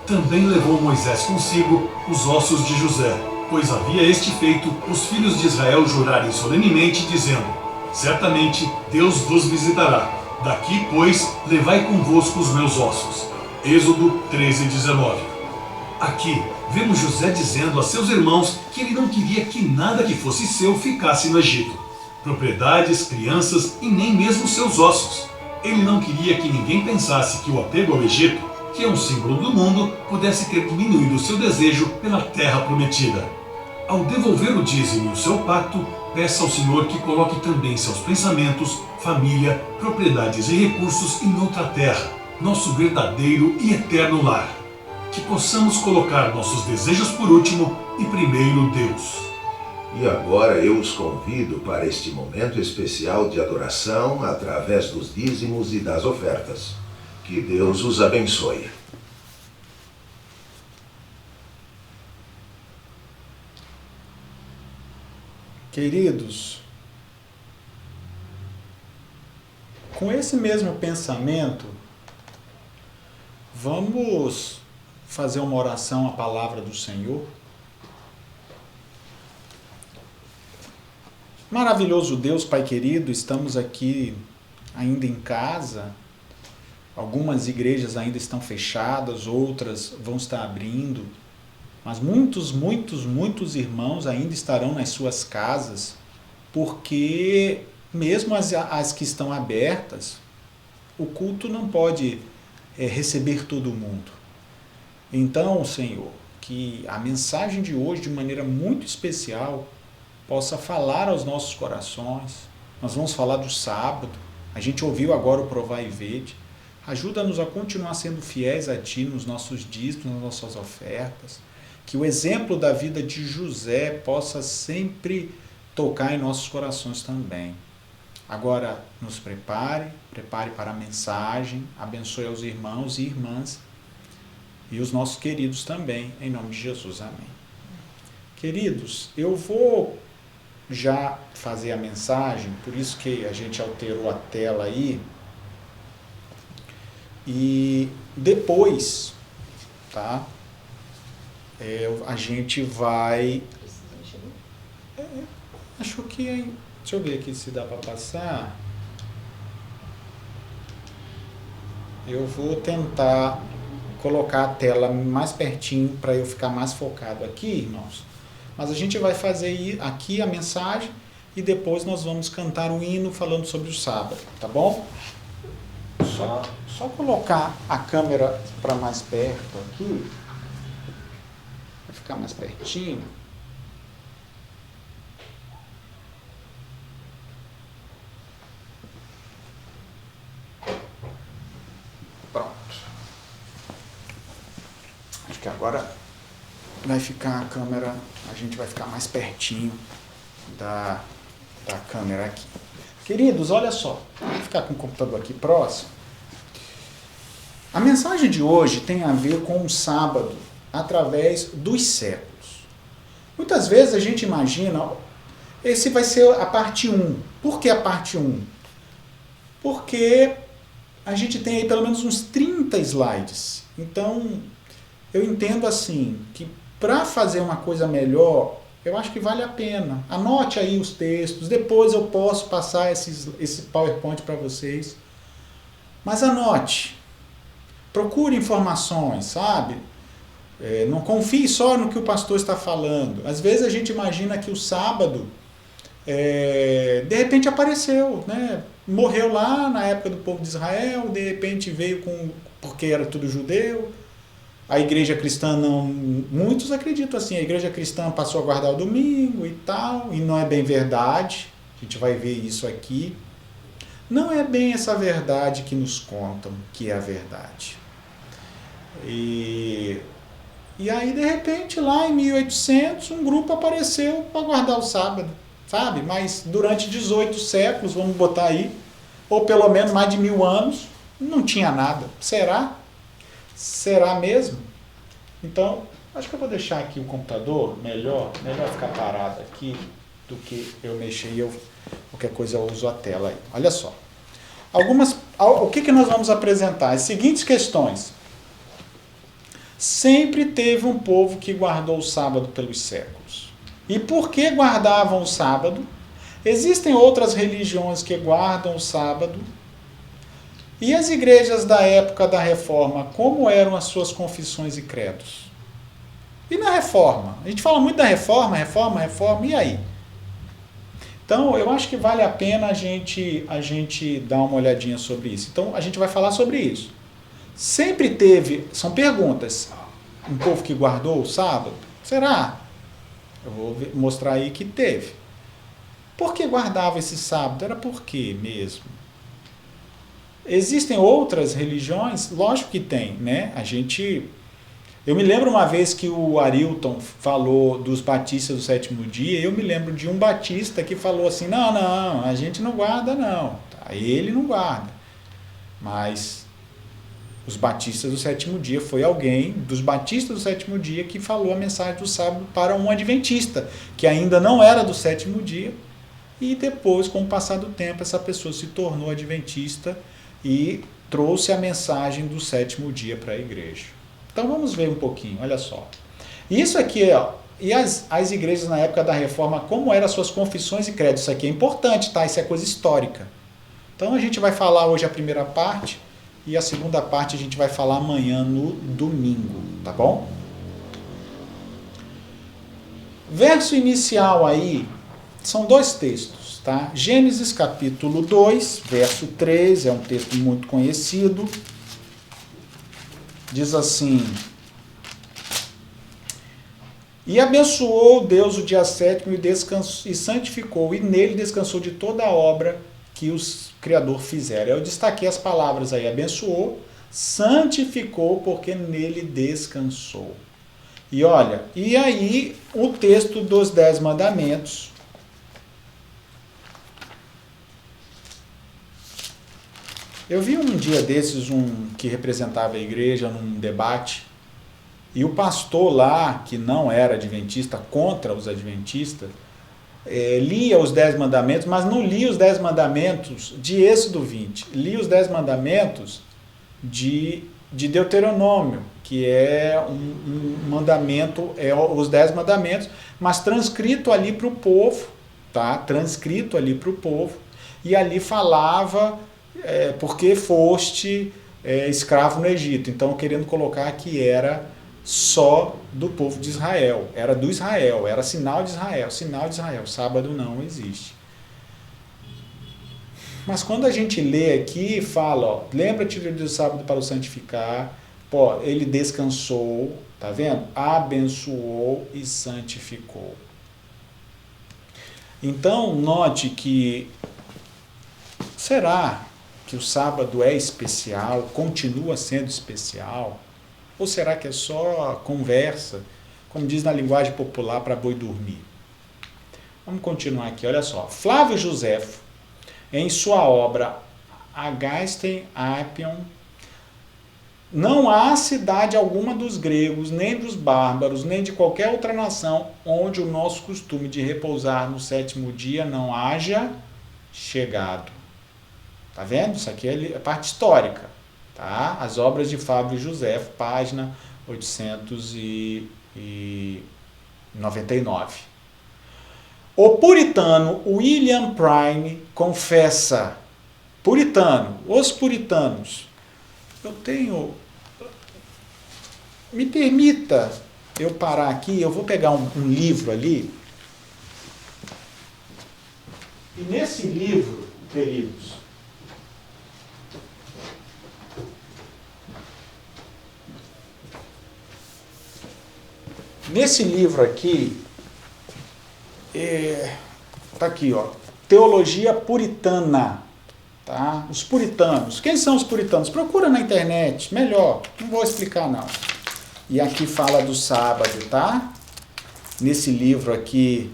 Também levou Moisés consigo os ossos de José, pois havia este feito os filhos de Israel jurarem solenemente, dizendo: certamente Deus vos visitará. Daqui, pois, levai convosco os meus ossos. Êxodo 13:19. Aqui, vemos José dizendo a seus irmãos que ele não queria que nada que fosse seu ficasse no Egito. Propriedades, crianças e nem mesmo seus ossos. Ele não queria que ninguém pensasse que o apego ao Egito, que é um símbolo do mundo, pudesse ter diminuído seu desejo pela terra prometida. Ao devolver o dízimo e o seu pacto, peça ao Senhor que coloque também seus pensamentos, família, propriedades e recursos em outra terra, nosso verdadeiro e eterno lar. Que possamos colocar nossos desejos por último e primeiro Deus. E agora eu os convido para este momento especial de adoração através dos dízimos e das ofertas. Que Deus os abençoe. Queridos, com esse mesmo pensamento, vamos fazer uma oração à palavra do Senhor. Maravilhoso Deus, Pai querido, estamos aqui ainda em casa. Algumas igrejas ainda estão fechadas, outras vão estar abrindo. Mas muitos irmãos ainda estarão nas suas casas, porque mesmo as que estão abertas, o culto não pode receber todo mundo. Então, Senhor, que a mensagem de hoje, de maneira muito especial, possa falar aos nossos corações. Nós vamos falar do sábado, a gente ouviu agora o Provai e Vede. Ajuda-nos a continuar sendo fiéis a Ti nos nossos dízimos, nas nossas ofertas. Que o exemplo da vida de José possa sempre tocar em nossos corações também. Agora, nos prepare para a mensagem, abençoe aos irmãos e irmãs e os nossos queridos também, em nome de Jesus. Amém. Queridos, eu vou já fazer a mensagem, por isso que a gente alterou a tela aí, e depois, tá? A gente vai... acho que... deixa eu ver aqui se dá para passar. Eu vou tentar colocar a tela mais pertinho para eu ficar mais focado aqui, irmãos. Mas a gente vai fazer aqui a mensagem e depois nós vamos cantar um hino falando sobre o sábado, tá bom? Só colocar a câmera para mais perto aqui. Ficar mais pertinho. Pronto. Acho que agora vai ficar a câmera, a gente vai ficar mais pertinho da câmera aqui. Queridos, olha só, vou ficar com o computador aqui próximo. A mensagem de hoje tem a ver com o sábado através dos séculos. Muitas vezes a gente imagina, esse vai ser a parte 1. Por que a parte 1? Porque a gente tem aí pelo menos uns 30 slides. Então, eu entendo assim, que para fazer uma coisa melhor, eu acho que vale a pena. Anote aí os textos, depois eu posso passar esse PowerPoint para vocês. Mas anote, procure informações, sabe? Não confie só no que o pastor está falando. Às vezes a gente imagina que o sábado, de repente apareceu, né? Morreu lá na época do povo de Israel, de repente veio porque era tudo judeu. A igreja cristã não... Muitos acreditam assim, a igreja cristã passou a guardar o domingo e tal, e não é bem verdade. A gente vai ver isso aqui. Não é bem essa verdade que nos contam que é a verdade. E aí, de repente, lá em 1800, um grupo apareceu para guardar o sábado, sabe? Mas durante 18 séculos, vamos botar aí, ou pelo menos mais de 1000 anos, não tinha nada. Será? Será mesmo? Então, acho que eu vou deixar aqui o computador, melhor ficar parado aqui do que eu mexer e qualquer coisa eu uso a tela aí. Olha só. O que nós vamos apresentar? As seguintes questões. sempre teve um povo que guardou o sábado pelos séculos. E por que guardavam o sábado? Existem outras religiões que guardam o sábado. E as igrejas da época da Reforma, como eram as suas confissões e credos? E na Reforma? A gente fala muito da Reforma, e aí? Então, eu acho que vale a pena a gente dar uma olhadinha sobre isso. Então, a gente vai falar sobre isso. Sempre teve, são perguntas, um povo que guardou o sábado? Será? Eu vou mostrar aí que teve. Por que guardava esse sábado? Era por quê mesmo? Existem outras religiões? Lógico que tem, né? Eu me lembro uma vez que o Arilton falou dos batistas do sétimo dia, eu me lembro de um batista que falou assim, não, a gente não guarda não, ele não guarda. Mas os batistas do sétimo dia foi alguém dos batistas do sétimo dia que falou a mensagem do sábado para um adventista, que ainda não era do sétimo dia, e depois, com o passar do tempo, essa pessoa se tornou adventista e trouxe a mensagem do sétimo dia para a igreja. Então vamos ver um pouquinho, olha só. Isso aqui, ó, e as igrejas na época da Reforma, como eram as suas confissões e credos? Isso aqui é importante, tá? Isso é coisa histórica. Então a gente vai falar hoje a primeira parte e a segunda parte a gente vai falar amanhã no domingo, tá bom? Verso inicial aí, são dois textos, tá? Gênesis capítulo 2, verso 3, é um texto muito conhecido. Diz assim: e abençoou Deus o dia sétimo e santificou, e nele descansou de toda a obra que o Criador fizera. Eu destaquei as palavras aí, abençoou, santificou, porque nele descansou. E olha, e aí o texto dos 10 mandamentos. Eu vi um dia desses um que representava a igreja num debate, e o pastor lá, que não era adventista, contra os adventistas, lia os 10 mandamentos, mas não lia os 10 mandamentos de Êxodo 20, lia os 10 mandamentos de Deuteronômio, que é um mandamento, os 10 mandamentos, mas transcrito ali para o povo, tá? Transcrito ali para o povo, e ali falava... porque foste escravo no Egito. Então, querendo colocar que era só do povo de Israel. Era do Israel, era sinal de Israel. Sinal de Israel. Sábado não existe. Mas quando a gente lê aqui, fala, ó, lembra-te do sábado para o santificar. Pô, ele descansou, tá vendo? Abençoou e santificou. Então, note que será que o sábado é especial, continua sendo especial? Ou será que é só conversa, como diz na linguagem popular, para boi dormir? Vamos continuar aqui, olha só. Flávio Joséfo, em sua obra Agasten Apion, não há cidade alguma dos gregos, nem dos bárbaros, nem de qualquer outra nação, onde o nosso costume de repousar no sétimo dia não haja chegado. Tá vendo? Isso aqui é a parte histórica, tá? As obras de Flávio Joséfo, página 899. O puritano William Prime confessa, os puritanos, me permita eu parar aqui, eu vou pegar um livro ali, e nesse livro, queridos, nesse livro aqui, tá aqui, ó, Teologia Puritana, tá? Os puritanos. Quem são os puritanos? Procura na internet, melhor, não vou explicar não. E aqui fala do sábado, tá? Nesse livro aqui,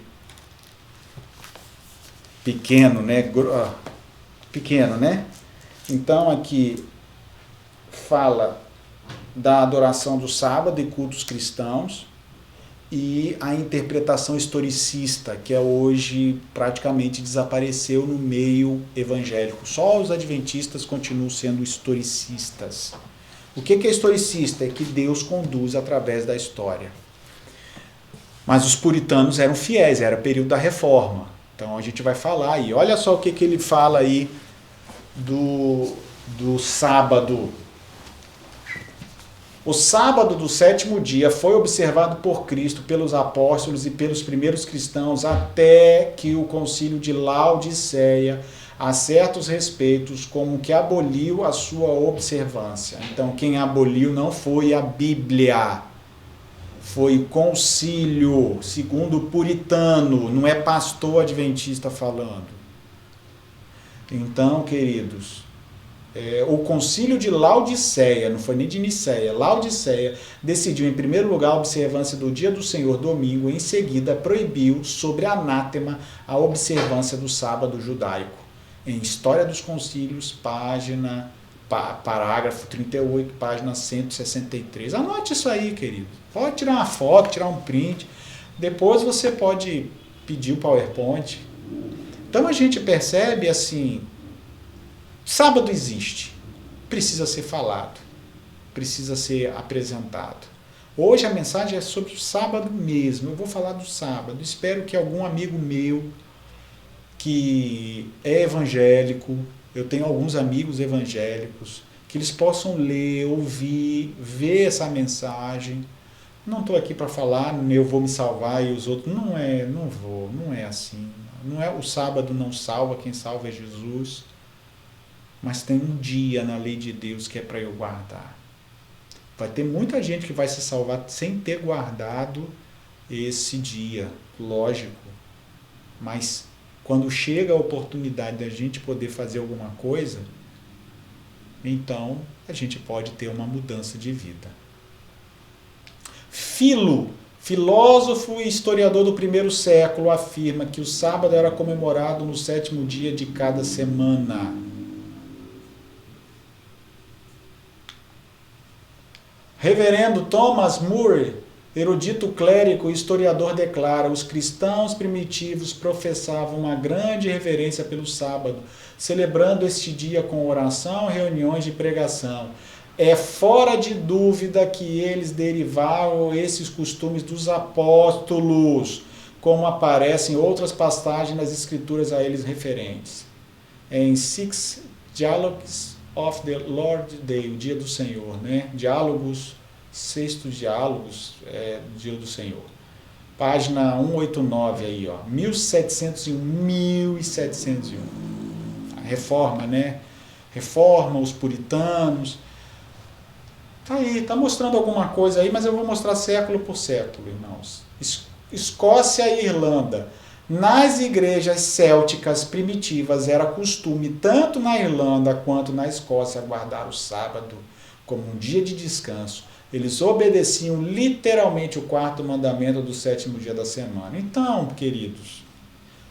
pequeno, né? Pequeno, né? Então aqui fala da adoração do sábado e cultos cristãos, e a interpretação historicista, que hoje praticamente desapareceu no meio evangélico. Só os adventistas continuam sendo historicistas. O que é historicista? É que Deus conduz através da história. Mas os puritanos eram fiéis, era período da reforma. Então a gente vai falar aí. Olha só o que ele fala aí do sábado. O sábado do 7º dia foi observado por Cristo, pelos apóstolos e pelos primeiros cristãos até que o concílio de Laodiceia, a certos respeitos, como que aboliu a sua observância. Então quem aboliu não foi a Bíblia, foi o concílio, segundo o puritano, não é pastor adventista falando. Então, queridos, o concílio de Laodiceia, não foi nem de Niceia, Laodiceia, decidiu em primeiro lugar a observância do dia do Senhor, domingo, e em seguida proibiu, sobre anátema, a observância do sábado judaico. Em História dos Concílios, parágrafo 38, página 163. Anote isso aí, querido. Pode tirar uma foto, tirar um print. Depois você pode pedir o PowerPoint. Então a gente percebe assim, sábado existe, precisa ser falado, precisa ser apresentado. Hoje a mensagem é sobre o sábado mesmo, eu vou falar do sábado. Espero que algum amigo meu que é evangélico, eu tenho alguns amigos evangélicos, que eles possam ler, ouvir, ver essa mensagem. Não estou aqui para falar, eu vou me salvar e os outros. Não é assim. Não é, o sábado não salva, quem salva é Jesus. Mas tem um dia na lei de Deus que é para eu guardar. Vai ter muita gente que vai se salvar sem ter guardado esse dia, lógico. Mas quando chega a oportunidade da gente poder fazer alguma coisa, então a gente pode ter uma mudança de vida. Filo, filósofo e historiador do primeiro século, afirma que o sábado era comemorado no 7º dia de cada semana. Reverendo Thomas Murray, erudito clérigo e historiador, declara: os cristãos primitivos professavam uma grande reverência pelo sábado, celebrando este dia com oração, reuniões de pregação. É fora de dúvida que eles derivavam esses costumes dos apóstolos, como aparece em outras passagens nas escrituras a eles referentes. Em Six Dialogues of the Lord's Day, o dia do Senhor, né? Diálogos, 6º diálogos do dia do Senhor. Página 189 aí, ó, 1701. A reforma, né? Reforma, os puritanos. Tá aí, tá mostrando alguma coisa aí, mas eu vou mostrar século por século, irmãos. Escócia e Irlanda. Nas igrejas célticas primitivas era costume, tanto na Irlanda quanto na Escócia, guardar o sábado como um dia de descanso. Eles obedeciam literalmente o 4º mandamento do 7º dia da semana. Então, queridos,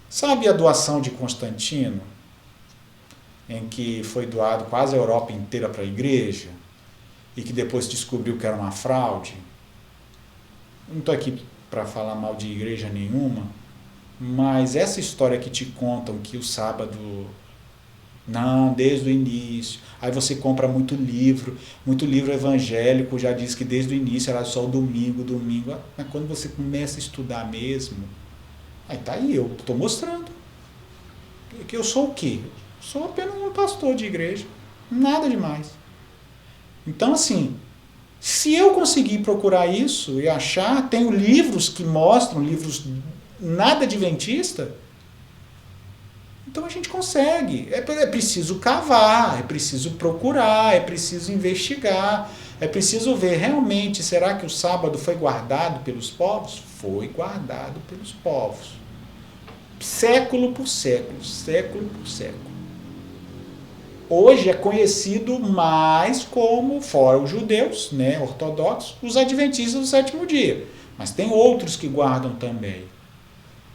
sabe a doação de Constantino, em que foi doado quase a Europa inteira para a igreja, e que depois descobriu que era uma fraude? Não estou aqui para falar mal de igreja nenhuma, mas essa história que te contam que o sábado, não, desde o início, aí você compra muito livro evangélico, já diz que desde o início era só o domingo, mas quando você começa a estudar mesmo, aí tá aí, eu estou mostrando que eu sou o quê? Sou apenas um pastor de igreja, nada demais. Então, assim, se eu conseguir procurar isso e achar, tenho livros que mostram, livros nada adventista, então a gente consegue. É preciso cavar, é preciso procurar, é preciso investigar, é preciso ver realmente, será que o sábado foi guardado pelos povos? Foi guardado pelos povos. Século por século, século por século. Hoje é conhecido mais como, fora os judeus, né, ortodoxos, os adventistas do 7º dia. Mas tem outros que guardam também.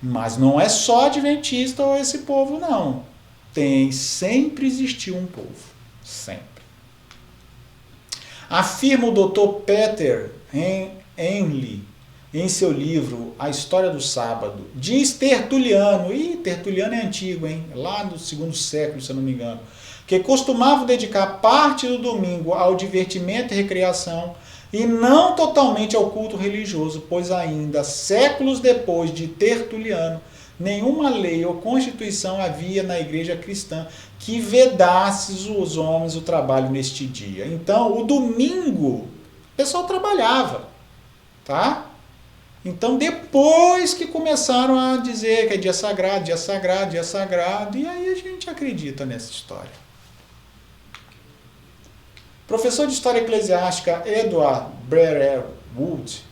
Mas não é só adventista ou esse povo, não. Sempre existiu um povo. Sempre. Afirma o Dr. Peter Henley, em seu livro A História do Sábado, diz Tertuliano, e Tertuliano é antigo, hein? Lá do 2º século, se eu não me engano, que costumava dedicar parte do domingo ao divertimento e recreação e não totalmente ao culto religioso, pois ainda séculos depois de Tertuliano, nenhuma lei ou constituição havia na igreja cristã que vedasse os homens o trabalho neste dia. Então, o domingo, o pessoal trabalhava, tá? Então, depois que começaram a dizer que é dia sagrado, dia sagrado, dia sagrado, e aí a gente acredita nessa história. Professor de História Eclesiástica Edward Brerewood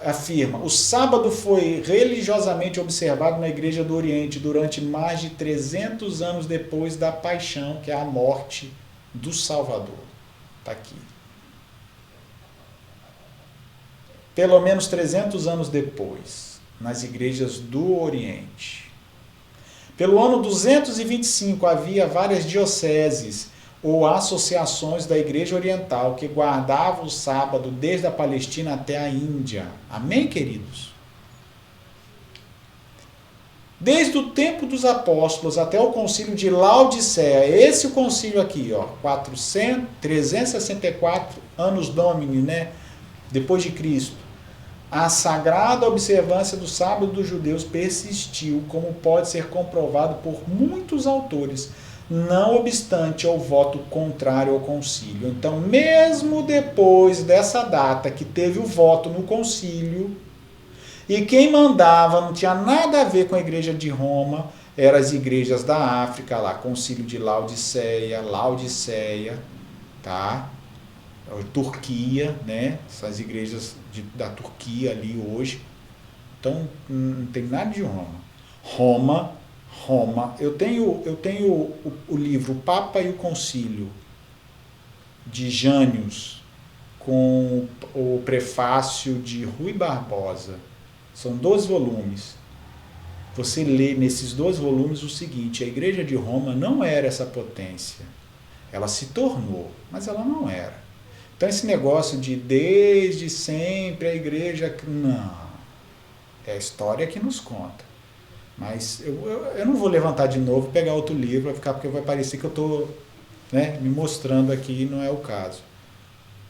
afirma: o sábado foi religiosamente observado na Igreja do Oriente durante mais de 300 anos depois da paixão, que é a morte do Salvador. Está aqui. Pelo menos 300 anos depois, nas igrejas do Oriente. Pelo ano 225, havia várias dioceses ou associações da Igreja Oriental que guardavam o sábado desde a Palestina até a Índia. Amém, queridos? Desde o tempo dos apóstolos até o concílio de Laodiceia, esse concílio aqui, ó, 364 anos Domini, né? Depois de Cristo, a sagrada observância do sábado dos judeus persistiu, como pode ser comprovado por muitos autores, não obstante ao voto contrário ao concílio. Então, mesmo depois dessa data que teve o voto no concílio, e quem mandava não tinha nada a ver com a igreja de Roma, eram as igrejas da África, lá, concílio de Laodiceia, tá? Turquia, né? Essas igrejas da Turquia ali hoje. Então, não tem nada de Roma. Eu tenho o livro O Papa e o Concílio, de Jânius, com o prefácio de Rui Barbosa. São 2 volumes. Você lê nesses 2 volumes o seguinte: a Igreja de Roma não era essa potência. Ela se tornou, mas ela não era. Então esse negócio de desde sempre a igreja... Não. É a história que nos conta. Mas eu não vou levantar de novo, pegar outro livro, porque vai parecer que eu estou, né, me mostrando aqui, e não é o caso.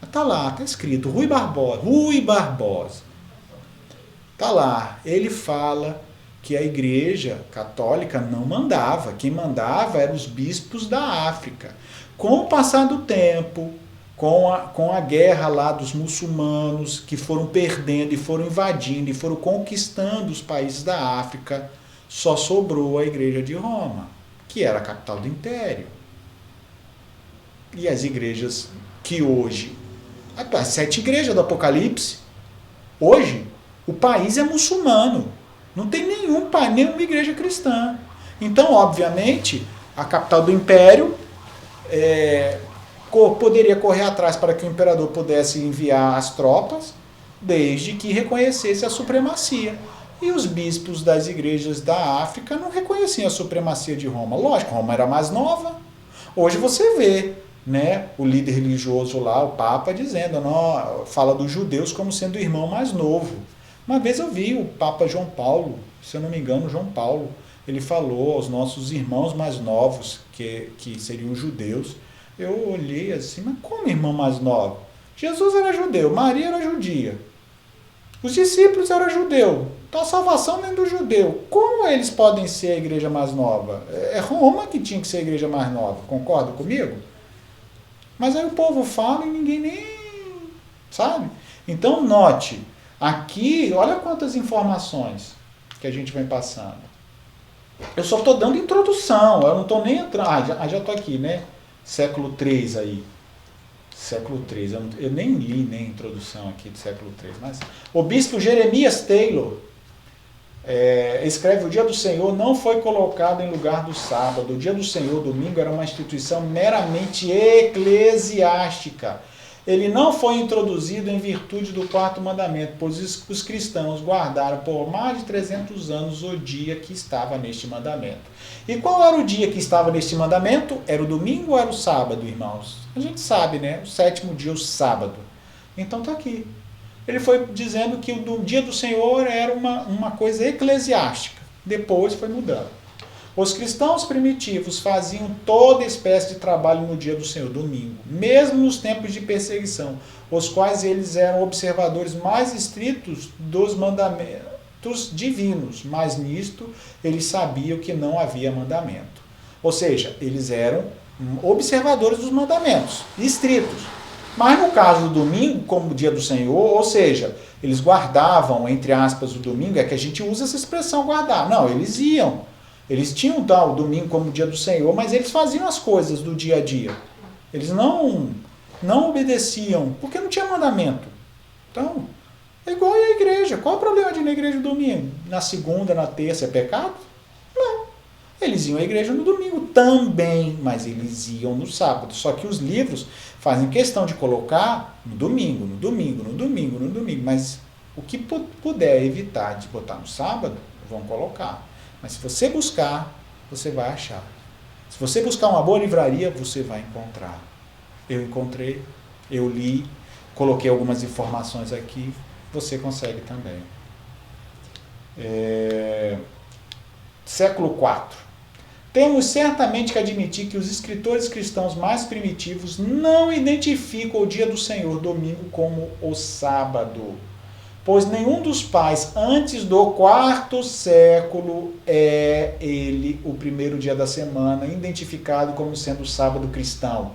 Está lá, está escrito, Rui Barbosa. Está lá, ele fala que a igreja católica não mandava, quem mandava eram os bispos da África. Com o passar do tempo, com a guerra lá dos muçulmanos, que foram perdendo e foram invadindo e foram conquistando os países da África, só sobrou a Igreja de Roma, que era a capital do Império. E as igrejas que hoje, as 7 igrejas do Apocalipse, hoje o país é muçulmano, não tem nenhuma igreja cristã. Então, obviamente, a capital do Império poderia correr atrás para que o imperador pudesse enviar as tropas, desde que reconhecesse a supremacia. E os bispos das igrejas da África não reconheciam a supremacia de Roma. Lógico, Roma era mais nova. Hoje você vê, né, o líder religioso lá, o Papa, dizendo, não, fala dos judeus como sendo o irmão mais novo. Uma vez eu vi o Papa João Paulo, se eu não me engano, João Paulo, ele falou aos nossos irmãos mais novos, que seriam os judeus. Eu olhei assim, mas como irmão mais novo? Jesus era judeu, Maria era judia, os discípulos eram judeus, então a salvação vem do judeu. Como eles podem ser a igreja mais nova? É Roma que tinha que ser a igreja mais nova, concorda comigo? Mas aí o povo fala e ninguém nem sabe. Então note, aqui, olha quantas informações que a gente vem passando. Eu só estou dando introdução, eu não estou nem entrando. Já estou aqui, né? Século III aí. Século III. Eu nem li nem a introdução aqui do século III. Mas o bispo Jeremias Taylor escreve: o dia do Senhor não foi colocado em lugar do sábado. O dia do Senhor, domingo, era uma instituição meramente eclesiástica. Ele não foi introduzido em virtude do 4º mandamento, pois os cristãos guardaram por mais de 300 anos o dia que estava neste mandamento. E qual era o dia que estava neste mandamento? Era o domingo ou era o sábado, irmãos? A gente sabe, né? O 7º dia, o sábado. Então está aqui. ele foi dizendo que o dia do Senhor era uma coisa eclesiástica. Depois foi mudando. Os cristãos primitivos faziam toda espécie de trabalho no dia do Senhor, domingo, mesmo nos tempos de perseguição, os quais eles eram observadores mais estritos dos mandamentos divinos, mas nisto eles sabiam que não havia mandamento. Ou seja, eles eram observadores dos mandamentos, estritos. Mas no caso do domingo, como o dia do Senhor, ou seja, eles guardavam, entre aspas, o domingo, é que a gente usa essa expressão guardar. Não, eles iam. Eles tinham o domingo como dia do Senhor, mas eles faziam as coisas do dia a dia. Eles não obedeciam, porque não tinha mandamento. Então, é igual a igreja. Qual o problema de ir na igreja no domingo? Na segunda, na terça é pecado? Não. Eles iam à igreja no domingo também, mas eles iam no sábado. Só que os livros fazem questão de colocar no domingo, no domingo, no domingo, no domingo. Mas o que puder evitar de botar no sábado, vão colocar. Mas se você buscar, você vai achar. Se você buscar uma boa livraria, você vai encontrar. Eu encontrei, eu li, coloquei algumas informações aqui, você consegue também. Século IV. Temos certamente que admitir que os escritores cristãos mais primitivos não identificam o dia do Senhor, domingo, como o sábado. Pois nenhum dos pais antes do IV século é ele o primeiro dia da semana, identificado como sendo o sábado cristão.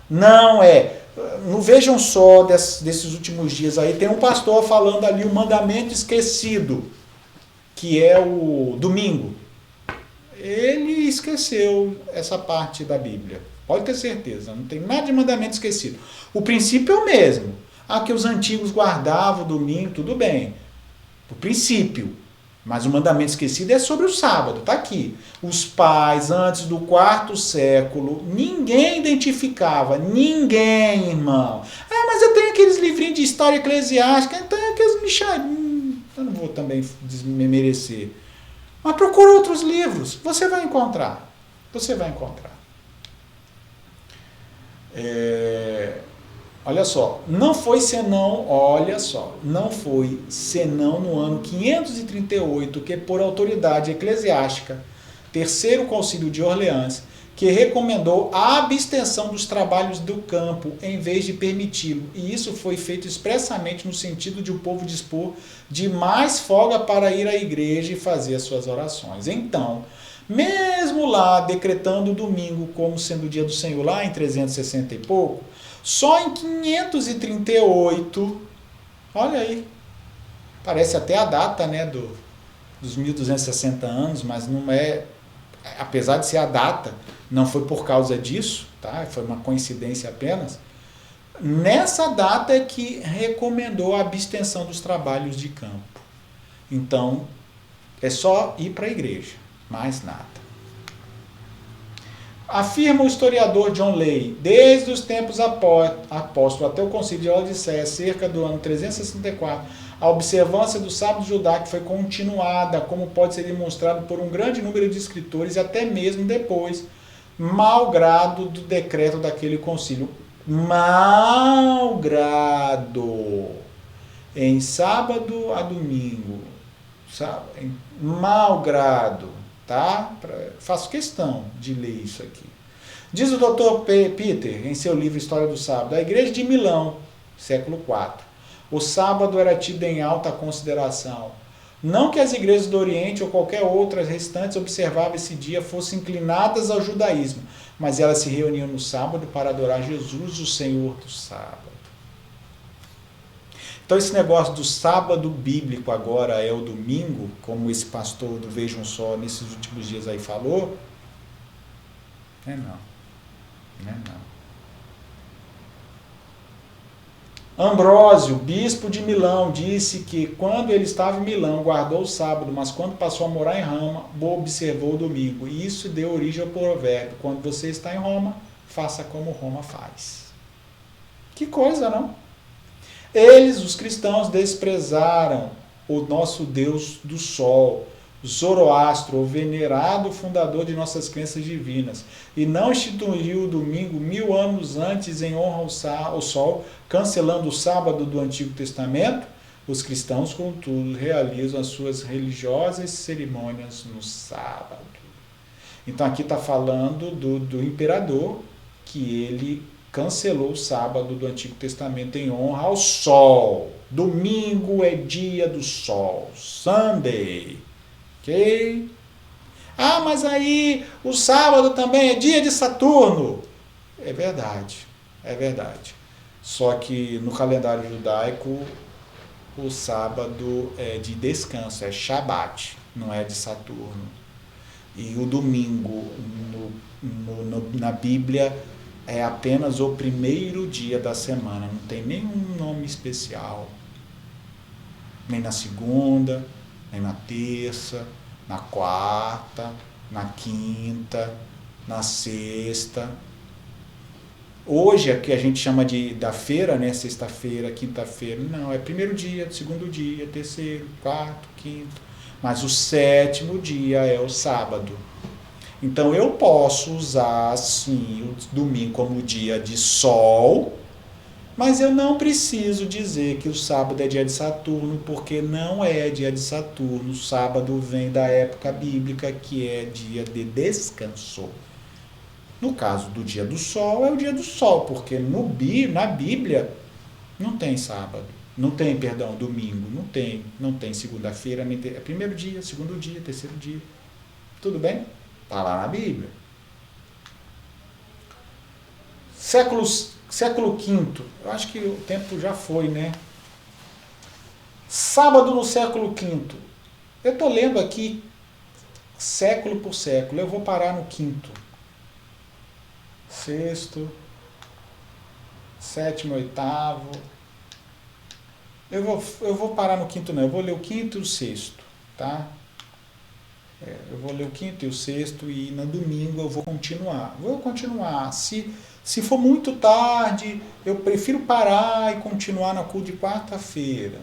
Não é. Não vejam só desses últimos dias aí, tem um pastor falando ali o mandamento esquecido, que é o domingo. Ele esqueceu essa parte da Bíblia. Pode ter certeza, não tem nada de mandamento esquecido. O princípio é o mesmo. Que os antigos guardavam o domingo, tudo bem. O princípio. Mas o mandamento esquecido é sobre o sábado, está aqui. Os pais, antes do IV século, ninguém identificava, ninguém, irmão. Mas eu tenho aqueles livrinhos de história eclesiástica, então é aqueles mixadinhos. Eu não vou também desmerecer. Mas procura outros livros, você vai encontrar. Você vai encontrar. Olha só, não foi senão no ano 538 que, por autoridade eclesiástica, Terceiro Concílio de Orleans, que recomendou a abstenção dos trabalhos do campo em vez de permiti-lo, e isso foi feito expressamente no sentido de o povo dispor de mais folga para ir à igreja e fazer as suas orações. Então, mesmo lá decretando o domingo como sendo o dia do Senhor, lá em 360 e pouco, só em 538, olha aí, parece até a data, né, dos 1260 anos, mas não é, apesar de ser a data, não foi por causa disso, tá? Foi uma coincidência apenas. Nessa data é que recomendou a abstenção dos trabalhos de campo. Então, é só ir para a igreja, mais nada. Afirma o historiador John Lay, desde os tempos apóstolos até o concílio de Laodiceia, cerca do ano 364, a observância do sábado judaico foi continuada, como pode ser demonstrado por um grande número de escritores e até mesmo depois, malgrado do decreto daquele concílio. Malgrado. Em sábado a domingo. Malgrado. Tá? Faço questão de ler isso aqui. Diz o Dr. Peter, em seu livro História do Sábado, a igreja de Milão, século IV, o sábado era tido em alta consideração. Não que as igrejas do Oriente ou qualquer outra restantes observavam esse dia fossem inclinadas ao judaísmo, mas elas se reuniam no sábado para adorar Jesus, o Senhor do sábado. Então esse negócio do sábado bíblico agora é o domingo, como esse pastor do Vejam Só nesses últimos dias aí falou, não é não. Ambrósio, bispo de Milão, disse que quando ele estava em Milão guardou o sábado, mas quando passou a morar em Roma, observou o domingo. E isso deu origem ao provérbio: quando você está em Roma, faça como Roma faz. Que coisa, não? Eles, os cristãos, desprezaram o nosso Deus do Sol, Zoroastro, o venerado fundador de nossas crenças divinas, e não instituiu o domingo 1000 anos antes em honra ao Sol, cancelando o sábado do Antigo Testamento, Os cristãos, contudo, realizam as suas religiosas cerimônias no sábado. Então aqui está falando do imperador, que ele cancelou o sábado do Antigo Testamento em honra ao sol. Domingo é dia do sol. Sunday. Ok? Ah, mas aí o sábado também é dia de Saturno. É verdade. É verdade. Só que no calendário judaico, o sábado é de descanso, é Shabat, não é de Saturno. E o domingo, na Bíblia, é apenas o primeiro dia da semana, não tem nenhum nome especial. Nem na segunda, nem na terça, na quarta, na quinta, na sexta. Hoje, aqui a gente chama da feira, né? Sexta-feira, quinta-feira. Não, é primeiro dia, segundo dia, terceiro, quarto, quinto. Mas o sétimo dia é o sábado. Então eu posso usar, sim, o domingo como dia de sol, mas eu não preciso dizer que o sábado é dia de Saturno, porque não é dia de Saturno. O sábado vem da época bíblica, que é dia de descanso. No caso do dia do sol, é o dia do sol, porque na Bíblia não tem sábado, não tem, perdão, domingo, não tem segunda-feira, nem é primeiro dia, segundo dia, terceiro dia. Tudo bem? Está lá na Bíblia. Século V, eu acho que o tempo já foi, né? Sábado no século V. Eu estou lendo aqui século por século, eu vou parar no quinto. Sexto, sétimo, oitavo. Eu vou parar no quinto não, eu vou ler o quinto e o sexto, tá? Eu vou ler o quinto e o sexto e no domingo eu vou continuar. Se for muito tarde, eu prefiro parar e continuar na culto de quarta-feira.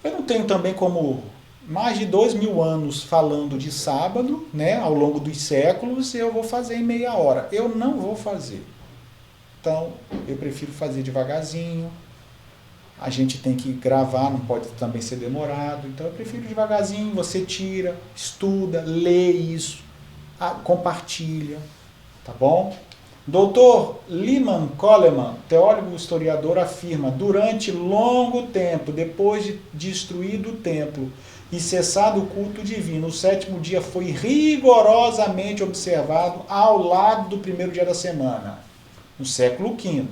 Eu não tenho também como mais de 2.000 anos falando de sábado, né, ao longo dos séculos, eu vou fazer em meia hora. Eu não vou fazer. Então, eu prefiro fazer devagarzinho. A gente tem que gravar, não pode também ser demorado. Então, eu prefiro devagarzinho. Você tira, estuda, lê isso, compartilha. Tá bom? Dr. Lyman Coleman, teólogo e historiador, afirma: durante longo tempo, depois de destruído o templo e cessado o culto divino, o sétimo dia foi rigorosamente observado ao lado do primeiro dia da semana, no século V.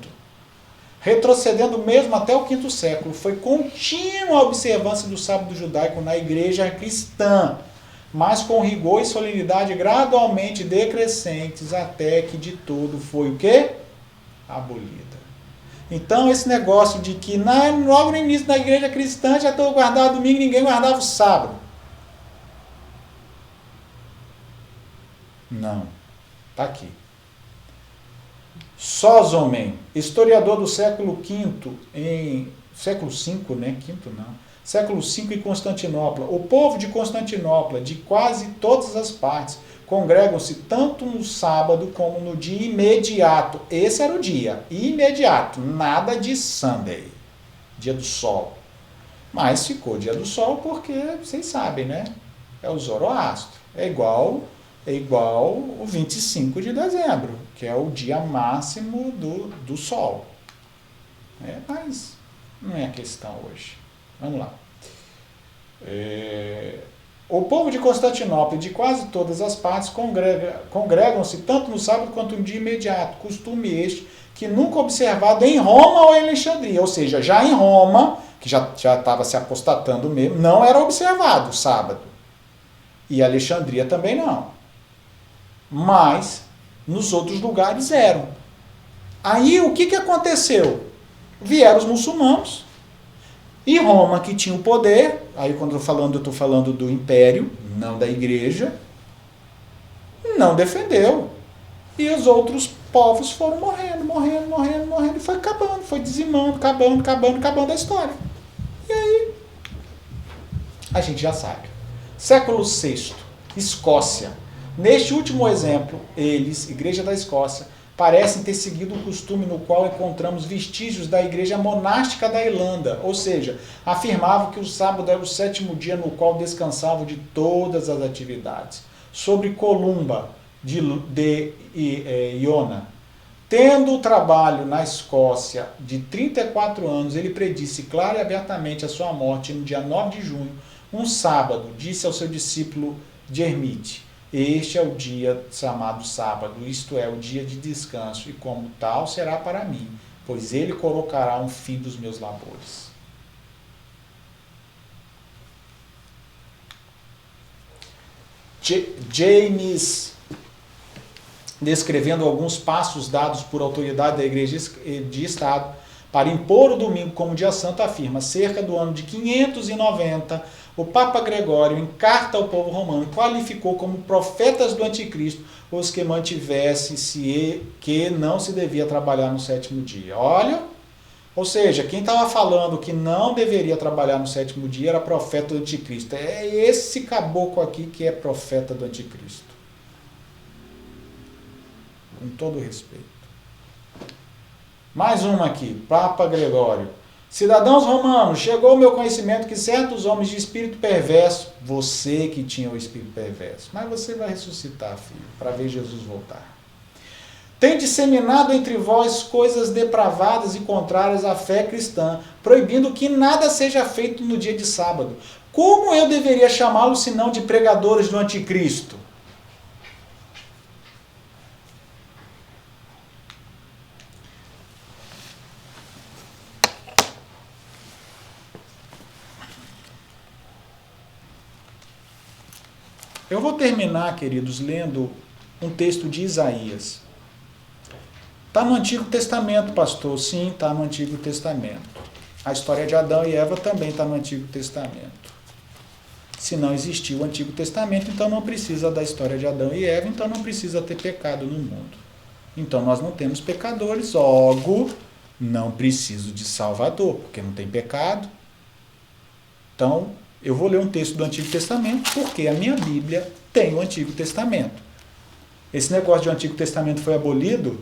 Retrocedendo mesmo até o quinto século, foi contínua a observância do sábado judaico na igreja cristã, mas com rigor e solenidade gradualmente decrescentes, até que de todo foi o quê? Abolida. Então esse negócio de que logo no início da igreja cristã já estou guardado domingo, ninguém guardava o sábado. Não. Está aqui. Sózomen, historiador do século V, século V, né? Quinto não. Século V em Constantinopla. O povo de Constantinopla, de quase todas as partes, congregam-se tanto no sábado como no dia imediato. Esse era o dia, imediato, nada de Sunday, dia do sol. Mas ficou dia do sol porque, vocês sabem, né? É o Zoroastro. É igual o 25 de dezembro, que é o dia máximo do sol. Mas não é a questão hoje. Vamos lá. O povo de Constantinopla e de quase todas as partes congregam-se tanto no sábado quanto no dia imediato, costume este que nunca observado em Roma ou em Alexandria, ou seja, já em Roma, que já estava se apostatando mesmo, não era observado o sábado. E Alexandria também não. Mas nos outros lugares eram. Aí o que aconteceu? Vieram os muçulmanos, e Roma, que tinha o poder, aí quando eu estou falando do império, não da igreja, não defendeu. E os outros povos foram morrendo, e foi acabando, foi dizimando, acabando a história. E aí, a gente já sabe. Século VI, Escócia. Neste último exemplo, eles, Igreja da Escócia, parecem ter seguido o costume no qual encontramos vestígios da igreja monástica da Irlanda, ou seja, afirmavam que o sábado era o 7º dia no qual descansavam de todas as atividades. Sobre Columba de Iona, tendo o trabalho na Escócia de 34 anos, ele predisse clara e abertamente a sua morte no dia 9 de junho, um sábado, disse ao seu discípulo Dermite: este é o dia chamado sábado, isto é, o dia de descanso, e como tal será para mim, pois ele colocará um fim dos meus labores. James, descrevendo alguns passos dados por autoridade da Igreja de Estado para impor o domingo como dia santo, afirma: cerca do ano de 590, o Papa Gregório, em carta ao povo romano, qualificou como profetas do anticristo os que mantivessem-se que não se devia trabalhar no 7º dia. Olha, ou seja, quem estava falando que não deveria trabalhar no 7º dia era profeta do anticristo. É esse caboclo aqui que é profeta do anticristo. Com todo respeito. Mais uma aqui, Papa Gregório. Cidadãos romanos, chegou ao meu conhecimento que certos homens de espírito perverso, você que tinha o espírito perverso, mas você vai ressuscitar, filho, para ver Jesus voltar, tem disseminado entre vós coisas depravadas e contrárias à fé cristã, proibindo que nada seja feito no dia de sábado. Como eu deveria chamá-los senão de pregadores do anticristo? Eu vou terminar, queridos, lendo um texto de Isaías. Está no Antigo Testamento, pastor? Sim, está no Antigo Testamento. A história de Adão e Eva também está no Antigo Testamento. Se não existiu o Antigo Testamento, então não precisa da história de Adão e Eva, então não precisa ter pecado no mundo. Então nós não temos pecadores, logo não preciso de Salvador, porque não tem pecado. Então, eu vou ler um texto do Antigo Testamento, porque a minha Bíblia tem o Antigo Testamento. Esse negócio de o Antigo Testamento foi abolido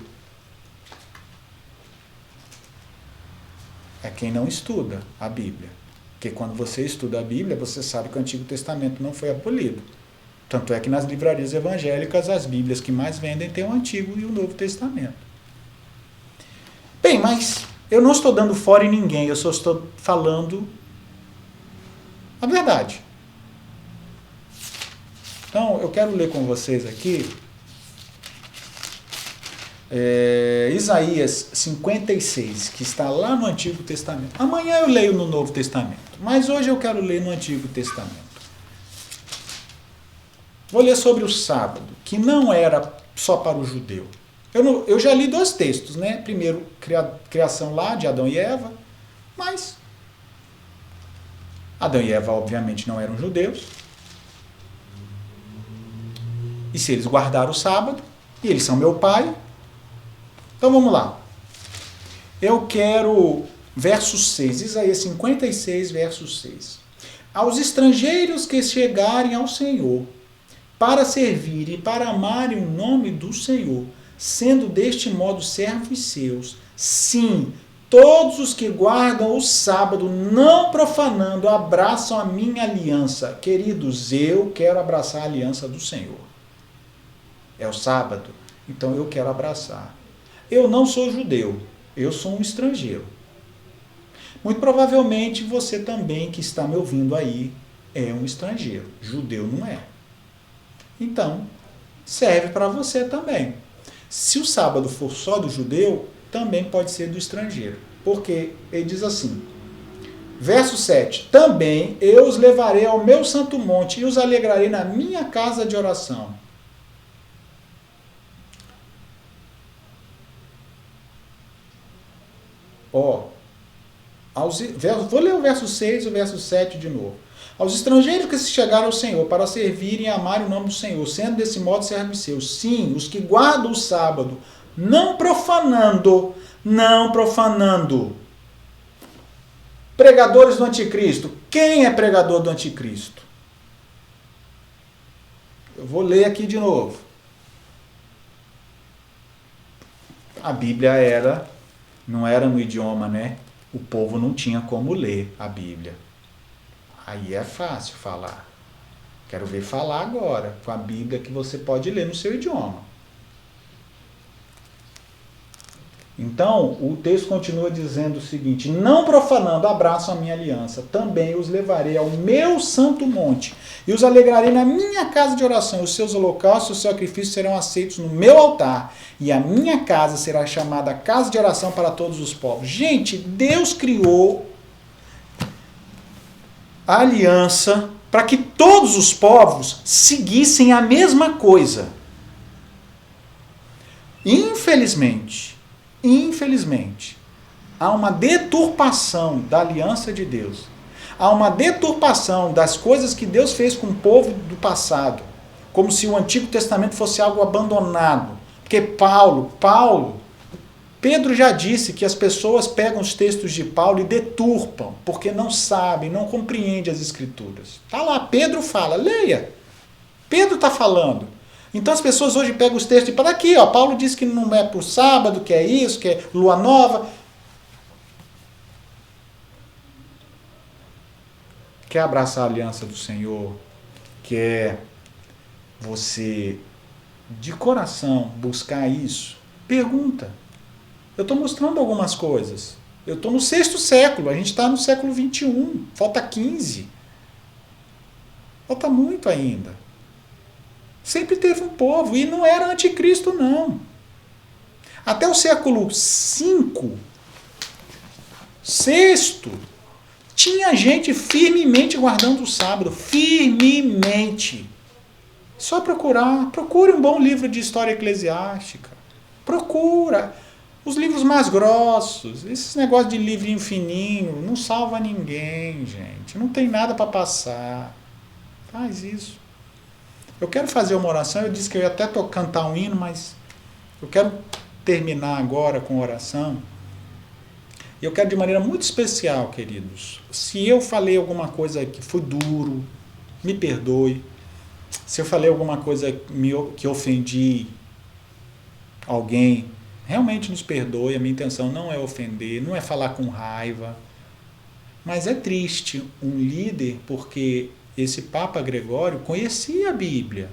é quem não estuda a Bíblia. Porque quando você estuda a Bíblia, você sabe que o Antigo Testamento não foi abolido. Tanto é que nas livrarias evangélicas, as Bíblias que mais vendem têm o Antigo e o Novo Testamento. Bem, mas eu não estou dando fora em ninguém, eu só estou falando a verdade. Então, eu quero ler com vocês aqui Isaías 56, que está lá no Antigo Testamento. Amanhã eu leio no Novo Testamento, mas hoje eu quero ler no Antigo Testamento. Vou ler sobre o sábado, que não era só para o judeu. Eu já li 2 textos, né? Primeiro, criação lá de Adão e Eva, mas Adão e Eva, obviamente, não eram judeus. E se eles guardaram o sábado, e eles são meu pai, então vamos lá. Eu quero verso 6, Isaías 56, verso 6. Aos estrangeiros que chegarem ao Senhor, para servirem e para amarem o nome do Senhor, sendo deste modo servos seus, sim, todos os que guardam o sábado, não profanando, abraçam a minha aliança. Queridos, eu quero abraçar a aliança do Senhor. É o sábado, então eu quero abraçar. Eu não sou judeu, eu sou um estrangeiro. Muito provavelmente você também que está me ouvindo aí é um estrangeiro. Judeu não é. Então, serve para você também. Se o sábado for só do judeu, também pode ser do estrangeiro. Porque ele diz assim, verso 7, também eu os levarei ao meu santo monte e os alegrarei na minha casa de oração. Vou ler o verso 6 e o verso 7 de novo. Aos estrangeiros que se chegaram ao Senhor para servirem e amarem o nome do Senhor, sendo desse modo servos seus, sim, os que guardam o sábado, não profanando. Pregadores do anticristo. Quem é pregador do anticristo? Eu vou ler aqui de novo. a Bíblia não era no idioma, né? O povo não tinha como ler a Bíblia. Aí é fácil falar. Quero ver falar agora, com a Bíblia que você pode ler no seu idioma. Então, o texto continua dizendo o seguinte: não profanando, abraçam a minha aliança, também os levarei ao meu santo monte, e os alegrarei na minha casa de oração. Os seus holocaustos e os seus sacrifícios serão aceitos no meu altar, e a minha casa será chamada casa de oração para todos os povos. Gente, Deus criou a aliança para que todos os povos seguissem a mesma coisa. Infelizmente, há uma deturpação da aliança de Deus. Há uma deturpação das coisas que Deus fez com o povo do passado. Como se o Antigo Testamento fosse algo abandonado. Porque Pedro já disse que as pessoas pegam os textos de Paulo e deturpam, porque não sabem, não compreendem as Escrituras. Está lá, Pedro fala, leia. Pedro está falando. Então as pessoas hoje pegam os textos e falam, aqui, ó, Paulo diz que não é por sábado, que é isso, que é lua nova. Quer abraçar a aliança do Senhor? Quer você, de coração, buscar isso? Pergunta. Eu estou mostrando algumas coisas. Eu estou no 6º século, a gente está no século 21, falta 15. Falta muito ainda. Sempre teve um povo, e não era anticristo, não. Até o século V, VI, tinha gente firmemente guardando o sábado. Firmemente. Só procure um bom livro de história eclesiástica. Procura. Os livros mais grossos, esses negócios de livrinho fininho, não salva ninguém, gente. Não tem nada para passar. Faz isso. Eu quero fazer uma oração, eu disse que eu ia até cantar um hino, mas eu quero terminar agora com oração. E eu quero de maneira muito especial, queridos. Se eu falei alguma coisa que foi duro, me perdoe. Se eu falei alguma coisa que ofendi alguém, realmente nos perdoe. A minha intenção não é ofender, não é falar com raiva. Mas é triste um líder, porque esse Papa Gregório conhecia a Bíblia.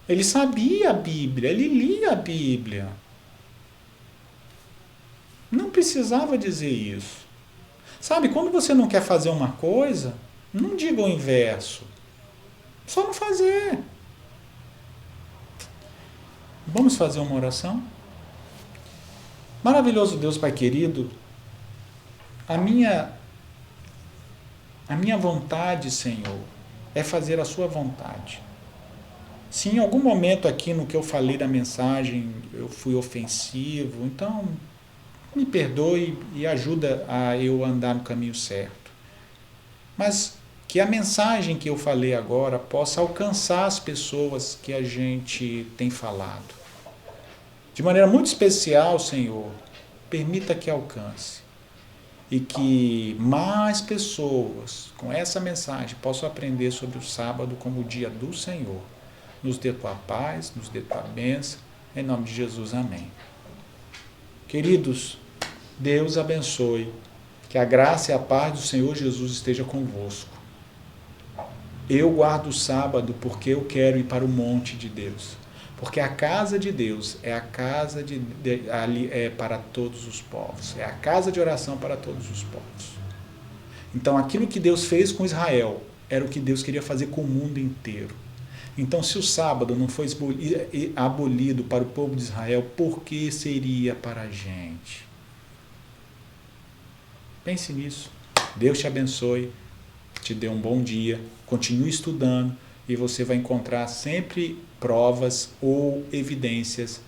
Ele sabia a Bíblia, ele lia a Bíblia. Não precisava dizer isso. Sabe, quando você não quer fazer uma coisa, não diga o inverso. Só não fazer. Vamos fazer uma oração? Maravilhoso Deus, Pai querido, a minha vontade, Senhor, é fazer a sua vontade. Se em algum momento aqui no que eu falei da mensagem eu fui ofensivo, então me perdoe e ajuda a eu andar no caminho certo. Mas que a mensagem que eu falei agora possa alcançar as pessoas que a gente tem falado. De maneira muito especial, Senhor, permita que alcance. E que mais pessoas com essa mensagem possam aprender sobre o sábado como o dia do Senhor. Nos dê tua paz, nos dê tua bênção. Em nome de Jesus, amém. Queridos, Deus abençoe. Que a graça e a paz do Senhor Jesus esteja convosco. Eu guardo o sábado porque eu quero ir para o monte de Deus. Porque a casa de Deus é a casa para todos os povos. É a casa de oração para todos os povos. Então aquilo que Deus fez com Israel era o que Deus queria fazer com o mundo inteiro. Então se o sábado não foi abolido para o povo de Israel, por que seria para a gente? Pense nisso. Deus te abençoe, te dê um bom dia, continue estudando e você vai encontrar sempre provas ou evidências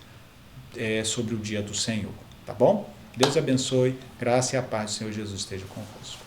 sobre o dia do Senhor, tá bom? Deus abençoe, graça e a paz do Senhor Jesus esteja convosco.